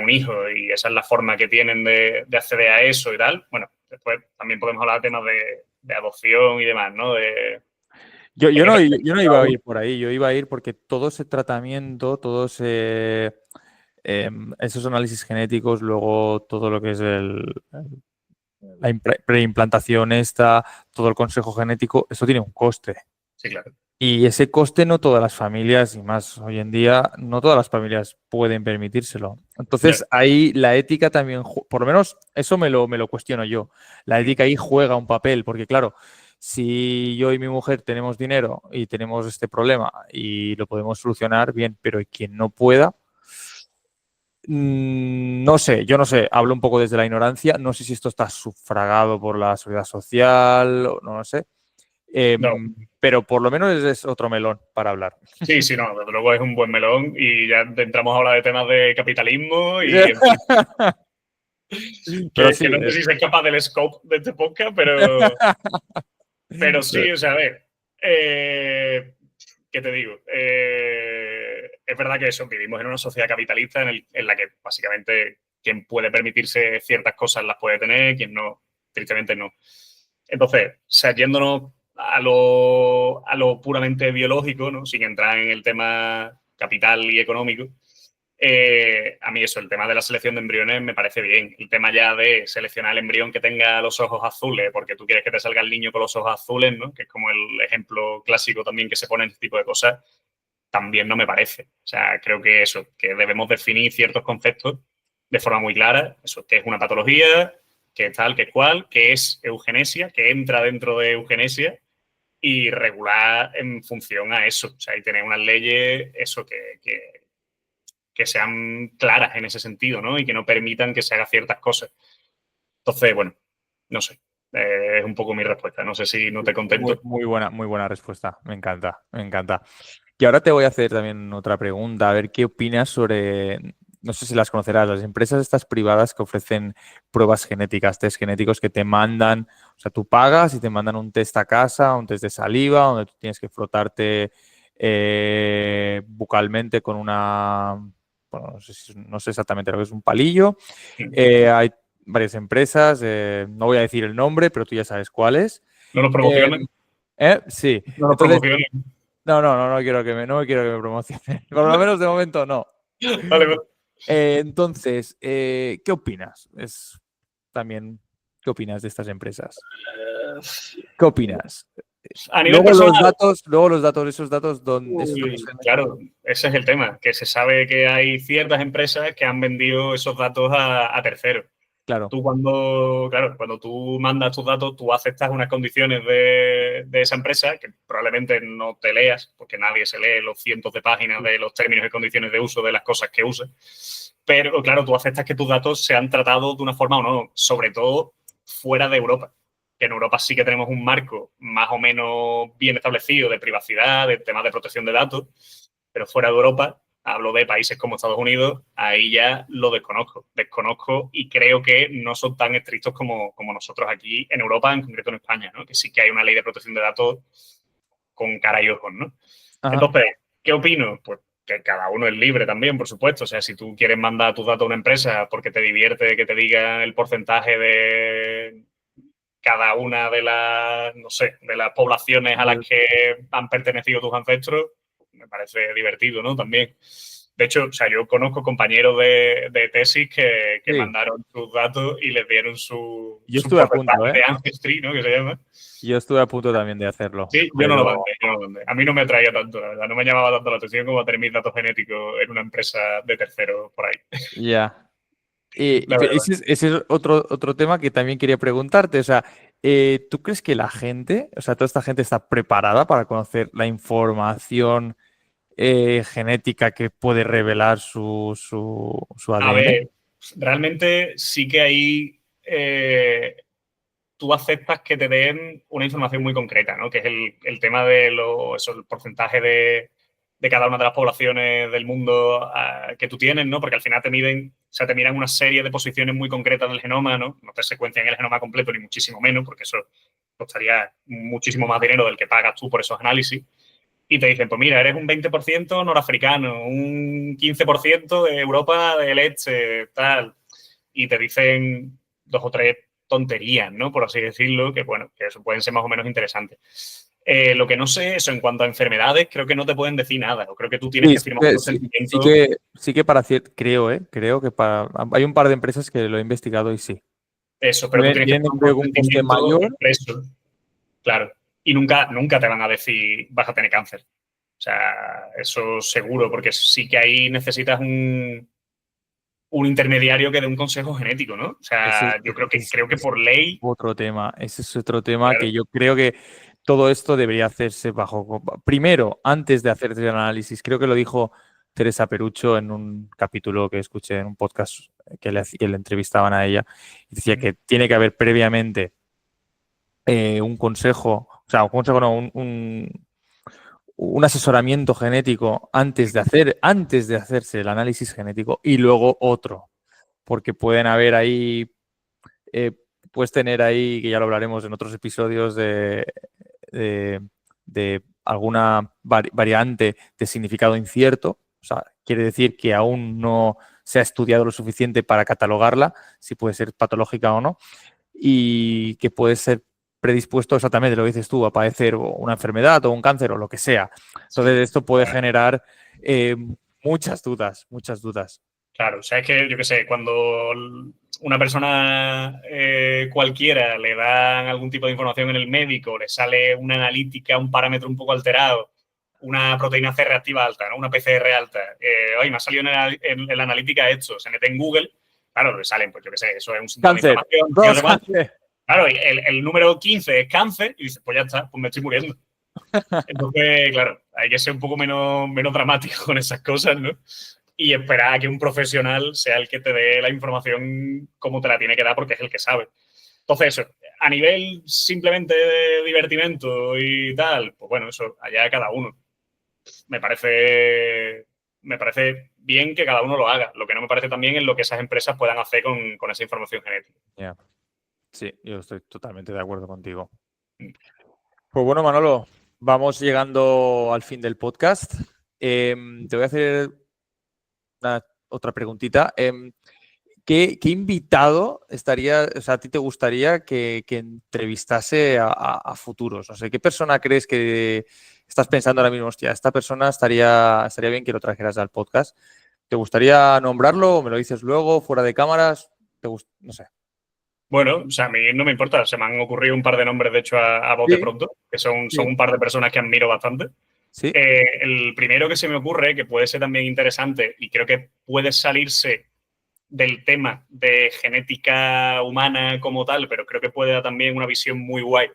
un hijo y esa es la forma que tienen de acceder a eso y tal, bueno, después también podemos hablar de temas de adopción y demás, ¿no? Yo, De yo qué no, prefiere yo no cada iba a uno. ir por ahí, yo iba a ir porque todo ese tratamiento, esos análisis genéticos, luego todo lo que es la preimplantación esta, todo el consejo genético, eso tiene un coste. Sí, claro. Y ese coste no todas las familias, y más hoy en día, no todas las familias pueden permitírselo. Ya. Entonces, ahí la ética también, por lo menos eso me lo cuestiono yo. La Mm. ética ahí juega un papel, porque claro, si yo y mi mujer tenemos dinero y tenemos este problema y lo podemos solucionar, bien, pero hay quien no pueda, no sé, yo no sé, hablo un poco desde la ignorancia, no sé si esto está sufragado por la seguridad social, o no lo sé. No, Pero por lo menos es otro melón para hablar. sí, sí, no, desde luego es un buen melón y ya entramos a hablar de temas de capitalismo y, en fin, Pero que sí, no sé si se escapa del scope de este podcast, pero sí, o sea, a ver, ¿qué te digo? Es verdad que eso, vivimos en una sociedad capitalista en la que básicamente quien puede permitirse ciertas cosas las puede tener, quien no, tristemente no. Entonces, o sea, yéndonos a lo puramente biológico, ¿no? Sin entrar en el tema capital y económico, a mí eso, el tema de la selección de embriones me parece bien. El tema ya de seleccionar el embrión que tenga los ojos azules, porque tú quieres que te salga el niño con los ojos azules, ¿no? Que es como el ejemplo clásico también que se pone en este tipo de cosas, también no me parece. O sea, creo que eso, que debemos definir ciertos conceptos de forma muy clara. Eso, que es una patología, que es tal, que es cual, que es eugenesia, que entra dentro de eugenesia y regular en función a eso. O sea, y tener unas leyes, eso, que sean claras en ese sentido, ¿no? Y que no permitan que se hagan ciertas cosas. Entonces, bueno, no sé. Es un poco mi respuesta. No sé si no te contento. Muy buena respuesta. Me encanta, me encanta. Y ahora te voy a hacer también otra pregunta, a ver qué opinas sobre, no sé si las conocerás, las empresas estas privadas que ofrecen pruebas genéticas, test genéticos que te mandan, o sea, tú pagas y te mandan un test a casa, un test de saliva, donde tú tienes que frotarte bucalmente con una, bueno, no sé exactamente lo que es un palillo. Hay varias empresas, no voy a decir el nombre, pero tú ya sabes cuáles. ¿No los Eh, promocionan? sí, ¿No los entonces promocionan? no quiero que no me quiero que me promocionen. Por lo menos de momento no. Vale, vale. Entonces, ¿qué opinas? También, ¿qué opinas de estas empresas? ¿Qué opinas? A nivel personal, Esos datos, esos datos claro, genéticos. ese es el tema, que se sabe que hay ciertas empresas que han vendido esos datos a terceros. Claro, Tú cuando tú mandas tus datos, tú aceptas unas condiciones de esa empresa que probablemente no te leas, porque nadie se lee los cientos de páginas de los términos y condiciones de uso de las cosas que usa. Pero claro, tú aceptas que tus datos sean tratados de una forma o no, sobre todo fuera de Europa. Que en Europa sí que tenemos un marco más o menos bien establecido de privacidad, de temas de protección de datos, pero fuera de Europa, hablo de países como Estados Unidos, ahí ya lo desconozco. Desconozco y creo que no son tan estrictos como nosotros aquí en Europa, en concreto en España, ¿no? Que sí que hay una ley de protección de datos con cara y ojos, ¿no? ajá, Entonces, ¿qué opino? Pues que cada uno es libre también, por supuesto. O sea, si tú quieres mandar tus datos a una empresa porque te divierte que te digan el porcentaje de cada una de las, no sé, de las poblaciones a las que han pertenecido tus ancestros, me parece divertido, ¿no? También. De hecho, o sea, yo conozco compañeros de tesis que sí. mandaron sus datos y les dieron su Yo estuve a punto, porcentaje ¿eh? de ancestry, ¿no? Que se llama. Yo estuve a punto también de hacerlo, Sí, yo no lo pero mandé, yo no lo mandé. A mí no me atraía tanto, la verdad. No me llamaba tanto la atención como tener mis datos genéticos en una empresa de terceros por ahí, ya. Y la verdad. ese es otro tema que también quería preguntarte. O sea, ¿tú crees que la gente, o sea, toda esta gente está preparada para conocer la información genética que puede revelar su A ADN? ver, realmente sí que hay tú aceptas que te den una información muy concreta, ¿no? Que es el tema de el porcentaje de cada una de las poblaciones del mundo que tú tienes, ¿no? Porque al final te miden, o sea, te miran una serie de posiciones muy concretas del genoma, ¿no? No te secuencian el genoma completo, ni muchísimo menos, porque eso costaría muchísimo más dinero del que pagas tú por esos análisis. Y te dicen, pues mira, eres un 20% norafricano, un 15% de Europa del Este, tal. Y te dicen dos o tres tonterías, ¿no? Por así decirlo, que bueno, que eso pueden ser más o menos interesantes. Lo que no sé, eso en cuanto a enfermedades, creo que no te pueden decir nada. O creo que tú tienes Sí, que firmar un consentimiento. sí que para creo que hay un par de empresas que lo he investigado y sí. Eso, pero tú tienes que Vienen firmar un creo que un coste consentimiento mayor. expreso, claro. Y nunca te van a decir vas a tener cáncer. O sea, eso seguro, porque sí que ahí necesitas un intermediario que dé un consejo genético, ¿no? O Ese, sea, yo creo que ese por ley, otro tema. Ese es otro tema claro, que yo creo que todo esto debería hacerse bajo. Primero, antes de hacer el análisis, creo que lo dijo Teresa Perucho en un capítulo que escuché en un podcast que le entrevistaban a ella. Y decía que tiene que haber previamente un consejo, o sea, un consejo no, un asesoramiento genético antes de hacerse el análisis genético y luego otro, porque pueden haber ahí eh, puedes tener ahí, que ya lo hablaremos en otros episodios, de, de alguna variante de significado incierto. O sea, quiere decir que aún no se ha estudiado lo suficiente para catalogarla, si puede ser patológica o no, y que puede ser predispuesto exactamente lo que dices tú, a padecer una enfermedad o un cáncer o lo que sea. Entonces, sí. esto puede generar muchas dudas, muchas dudas. Claro, o sea, es que yo qué sé, cuando una persona cualquiera le dan algún tipo de información en el médico, le sale una analítica, un parámetro un poco alterado, una proteína C reactiva alta, ¿no? Una PCR alta, oye, me ha salido en la analítica esto, se mete en Google, claro, le salen, pues yo qué sé, eso es un síntoma de Cáncer, inflamación, no sé dos qué más. cáncer. Claro, el número 15 es cáncer y dices, pues ya está, pues me estoy muriendo. Entonces, claro, hay que ser un poco menos dramático con esas cosas, ¿no? Y esperar a que un profesional sea el que te dé la información como te la tiene que dar porque es el que sabe. Entonces, eso, a nivel simplemente de divertimento y tal, pues bueno, eso, allá cada uno. Me parece bien que cada uno lo haga. Lo que no me parece también es lo que esas empresas puedan hacer con esa información genética. Ya. Sí, yo estoy totalmente de acuerdo contigo. Pues bueno, Manolo, vamos llegando al fin del podcast. Te voy a hacer otra preguntita. ¿Qué invitado estaría, o sea, a ti te gustaría que entrevistase a futuros? No sé, ¿qué persona crees que estás pensando ahora mismo? Hostia, esta persona estaría bien que lo trajeras al podcast. ¿Te gustaría nombrarlo o me lo dices luego, fuera de cámaras? No sé. Bueno, o sea, a mí no me importa. Se me han ocurrido un par de nombres, de hecho, a bote Sí, pronto, que son sí, un par de personas que admiro bastante. sí. El primero que se me ocurre, que puede ser también interesante y creo que puede salirse del tema de genética humana como tal, pero creo que puede dar también una visión muy guay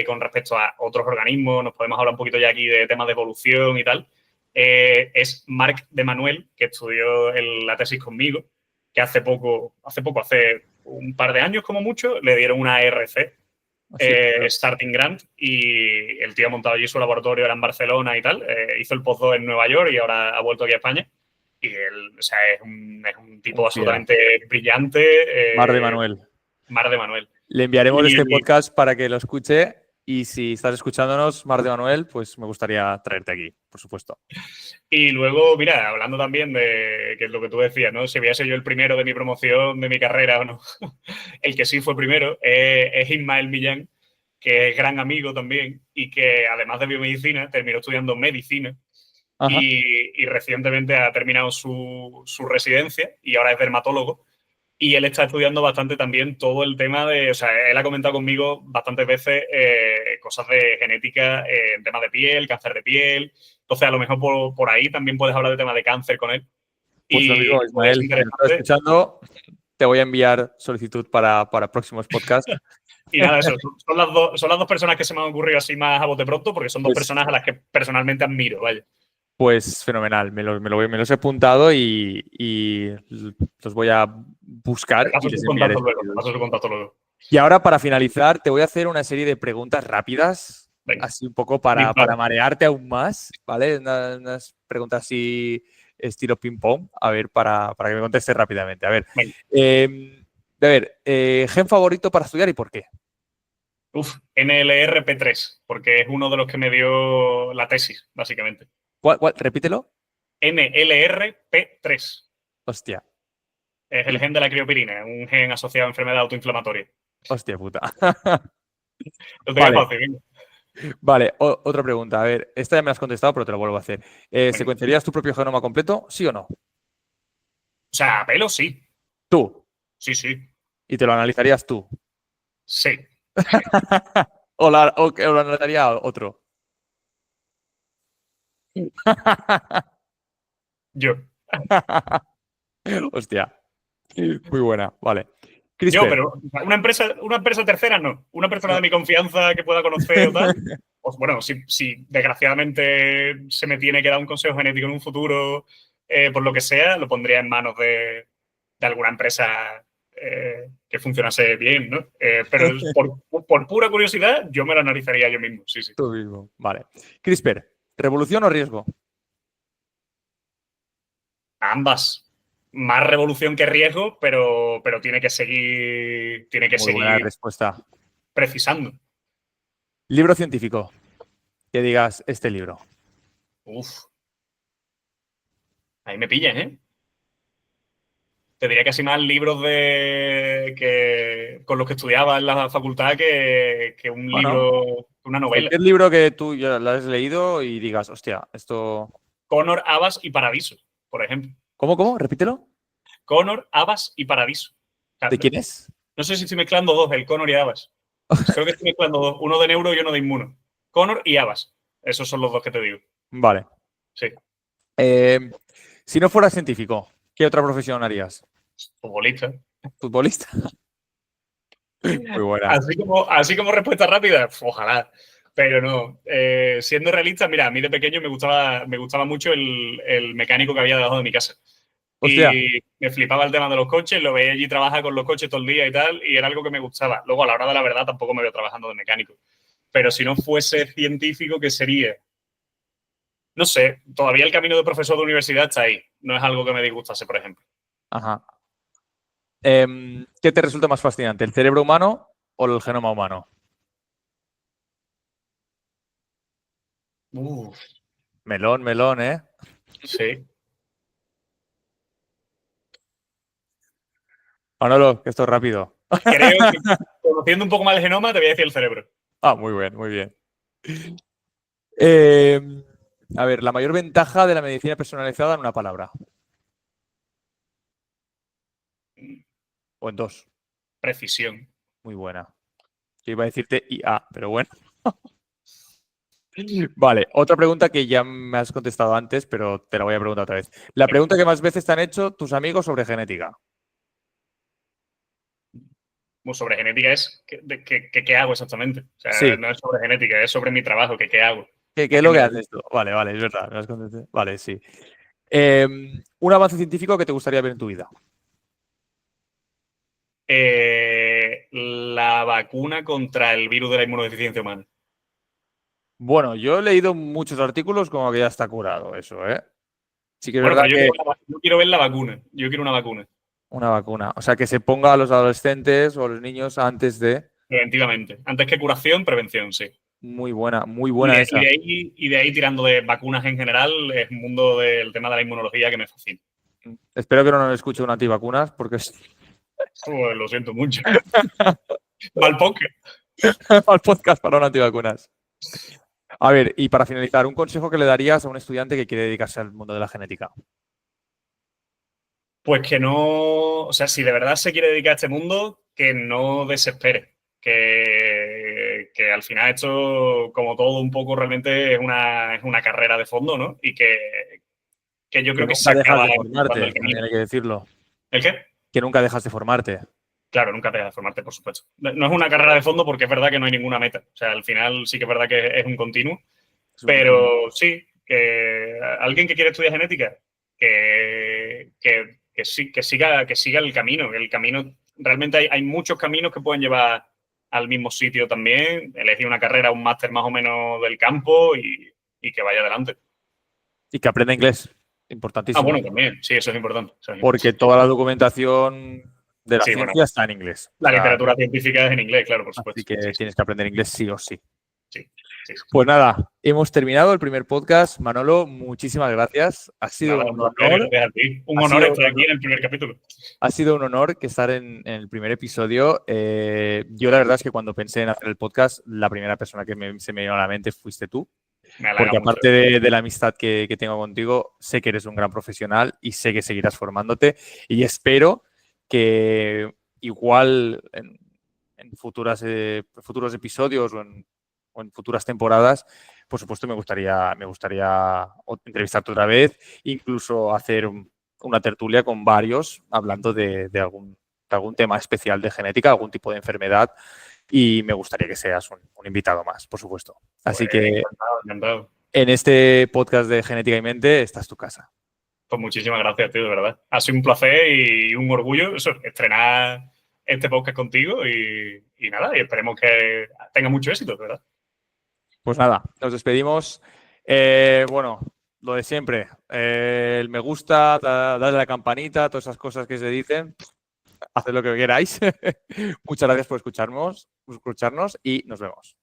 con respecto a otros organismos. Nos podemos hablar un poquito ya aquí de temas de evolución y tal. Es Marc de Manuel, que estudió la tesis conmigo, que hace un par de años como mucho, le dieron una RC, Así, pero- Starting Grant, y el tío ha montado allí su laboratorio, era en Barcelona y tal. Hizo el postdoc en Nueva York y ahora ha vuelto aquí a España. Y él, o sea, es un tipo un fiera. absolutamente brillante, Mar de Manuel. Mar de Manuel. Le enviaremos este Y, podcast para que lo escuche y si estás escuchándonos, Mar de Manuel, pues me gustaría traerte aquí, por supuesto. y luego, mira, hablando también de que es lo que tú decías, ¿no? Si había sido yo el primero de mi promoción, de mi carrera o no. El que sí fue primero es Ismael Millán, que es gran amigo también y que además de biomedicina terminó estudiando medicina Ajá. y recientemente ha terminado su residencia y ahora es dermatólogo. Y él está estudiando bastante también todo el tema de, o sea, él ha comentado conmigo bastantes veces cosas de genética en temas de piel, cáncer de piel. Entonces, a lo mejor por ahí también puedes hablar de temas de cáncer con él. Pues lo Y mismo, puede ser Ismael, si me estás interesante. escuchando, te voy a enviar solicitud para próximos podcasts. Y nada, eso, son las dos personas que se me han ocurrido así más a bote pronto, porque son dos Pues, personas a las que personalmente admiro, vaya. pues fenomenal, me los he apuntado y los voy a Te buscar y paso les su enviaré contacto luego, te solicitud. paso su contacto luego. Y ahora, para finalizar, te voy a hacer una serie de preguntas rápidas, Venga, así un poco para dispara. marearte aún más, ¿vale? Unas preguntas así estilo ping-pong, a ver, para que me contestes rápidamente. Venga. Gen favorito para estudiar y por qué. NLRP3, porque es uno de los que me dio la tesis, básicamente. ¿Cuál? Repítelo. NLRP3 Hostia, es el gen de la criopirina, un gen asociado a enfermedad autoinflamatoria. hostia puta. Lo tenía Vale, fácil, venga. vale. Otra pregunta. A ver, esta ya me la has contestado, pero te la vuelvo a hacer. Venga. ¿Secuenciarías tu propio genoma completo? ¿Sí o no? O sea, a pelo sí. Tú. Sí, sí. Y te lo analizarías tú. Sí. O lo analizaría otro. Yo. Hostia, muy buena. Vale. Yo, CRISPR. pero una empresa tercera no. Una persona de mi confianza que pueda conocer o tal. Pues bueno, si desgraciadamente se me tiene que dar un consejo genético en un futuro, por lo que sea, lo pondría en manos de alguna empresa que funcionase bien, ¿no? Pero por pura curiosidad, yo me lo analizaría yo mismo, sí, sí. Tú mismo. Vale. CRISPR. ¿Revolución o riesgo? Ambas. Más revolución que riesgo, pero tiene que Muy buena seguir respuesta. precisando. Libro científico. Que digas este libro. Uf, ahí me pillan, ¿eh? Te diría casi más libros con los que estudiaba en la facultad que un Bueno, libro, una novela. cualquier libro que tú ya lo has leído y digas, hostia, esto. Connor, Abbas y Paradiso, por ejemplo. ¿Cómo? Repítelo. Connor, Abbas y Paradiso. O sea, ¿De quién es? no sé si estoy mezclando dos, el Connor y Abbas. Creo que estoy mezclando dos, uno de neuro y uno de inmuno. Connor y Abbas. Esos son los dos que te digo. Vale. Sí, Eh, si no fueras científico, ¿qué otra profesión harías? futbolista. ¿Futbolista? Muy buena. Así como respuesta rápida, ojalá. Pero no, siendo realista, mira, a mí de pequeño me gustaba mucho el mecánico que había debajo de mi casa. Hostia, Y me flipaba el tema de los coches, lo veía allí trabajar con los coches todo el día y tal, y era algo que me gustaba. Luego, a la hora de la verdad, tampoco me veo trabajando de mecánico. Pero si no fuese científico, ¿qué sería? No sé, todavía el camino de profesor de universidad está ahí. No es algo que me disgustase, por ejemplo. ajá. ¿Qué te resulta más fascinante, el cerebro humano o el genoma humano? Uf, Melón, melón, ¿eh? sí. Manolo, que esto es rápido. Creo que, conociendo un poco más el genoma, te voy a decir el cerebro. Ah, muy bien, muy bien. Em, a ver, la mayor ventaja de la medicina personalizada en una palabra. O en dos. Precisión. Muy buena. Yo iba a decirte IA, pero bueno. Vale, otra pregunta que ya me has contestado antes, pero te la voy a preguntar otra vez. La pregunta que más veces te han hecho tus amigos sobre genética. Sobre genética es qué hago exactamente. O sea, Sí, no es sobre genética, es sobre mi trabajo, qué hago. ¿qué ¿A es qué lo me que dedico? haces tú? Vale, vale, es verdad. Me has contestado. Vale, sí. Un avance científico que te gustaría ver en tu vida. La vacuna contra el virus de la inmunodeficiencia humana. Bueno, yo he leído muchos artículos como que ya está curado eso, ¿eh? Sí que es Bueno, verdad pero que yo quiero ver la vacuna. Yo quiero una vacuna, una vacuna. O sea, que se ponga a los adolescentes o a los niños antes de. preventivamente. Antes que curación, prevención, sí. Muy buena esa. Y de ahí tirando de vacunas en general, es un mundo del tema de la inmunología que me fascina. Espero que no nos escuche un antivacunas porque es Pues lo siento mucho. Mal podcast. mal podcast para un antivacunas. A ver, y para finalizar, un consejo que le darías a un estudiante que quiere dedicarse al mundo de la genética. Pues que no, o sea, si de verdad se quiere dedicar a este mundo, que no desespere. Que al final esto, como todo un poco, realmente es una carrera de fondo, ¿no? Y que yo Que creo que se nunca dejas acaba de encontrando formarte, el camino. también hay que decirlo. ¿El qué? Que nunca dejas de formarte. Claro, nunca te dejas de formarte, por supuesto. No es una carrera de fondo porque es verdad que no hay ninguna meta. O sea, al final sí que es verdad que es un continuo. Es un continuo. Pero sí, que alguien que quiere estudiar genética, que siga el camino. El camino, realmente hay muchos caminos que pueden llevar al mismo sitio también. Elegir una carrera, un máster más o menos del campo y que vaya adelante. Y que aprenda inglés. Ah, Importantísimo. bueno, también. Sí, eso es importante. Eso es Porque importante. toda la documentación de la Sí, bueno, ciencia está en inglés. O la sea, literatura científica es en inglés, claro, por así supuesto. que Sí, sí, tienes que aprender inglés sí o sí. sí, sí, sí. Pues nada, hemos terminado el primer podcast. Manolo, muchísimas gracias. Ha sido Nada, un un placer, honor. gracias a ti. Un Ha honor sido un estar aquí honor. en el primer capítulo. Ha sido un honor que estar en el primer episodio. Yo la verdad es que cuando pensé en hacer el podcast, la primera persona que se me vino a la mente fuiste tú, Me halaga porque mucho. aparte de la amistad que tengo contigo, sé que eres un gran profesional y sé que seguirás formándote y espero que igual en futuros episodios o en futuras temporadas, por supuesto me gustaría entrevistarte otra vez, incluso hacer una tertulia con varios hablando de algún tema especial de genética, algún tipo de enfermedad y me gustaría que seas un invitado más, por supuesto. Pues Así que encantado, encantado. en este podcast de Genética y Mente, esta es tu casa. Pues muchísimas gracias, tío, de verdad. Ha sido un placer y un orgullo eso, estrenar este podcast contigo y nada, y esperemos que tenga mucho éxito, de verdad. Pues nada, nos despedimos. Bueno, lo de siempre. El me gusta, darle a la campanita, todas esas cosas que se dicen. Haced lo que queráis. Muchas gracias por escucharnos y nos vemos.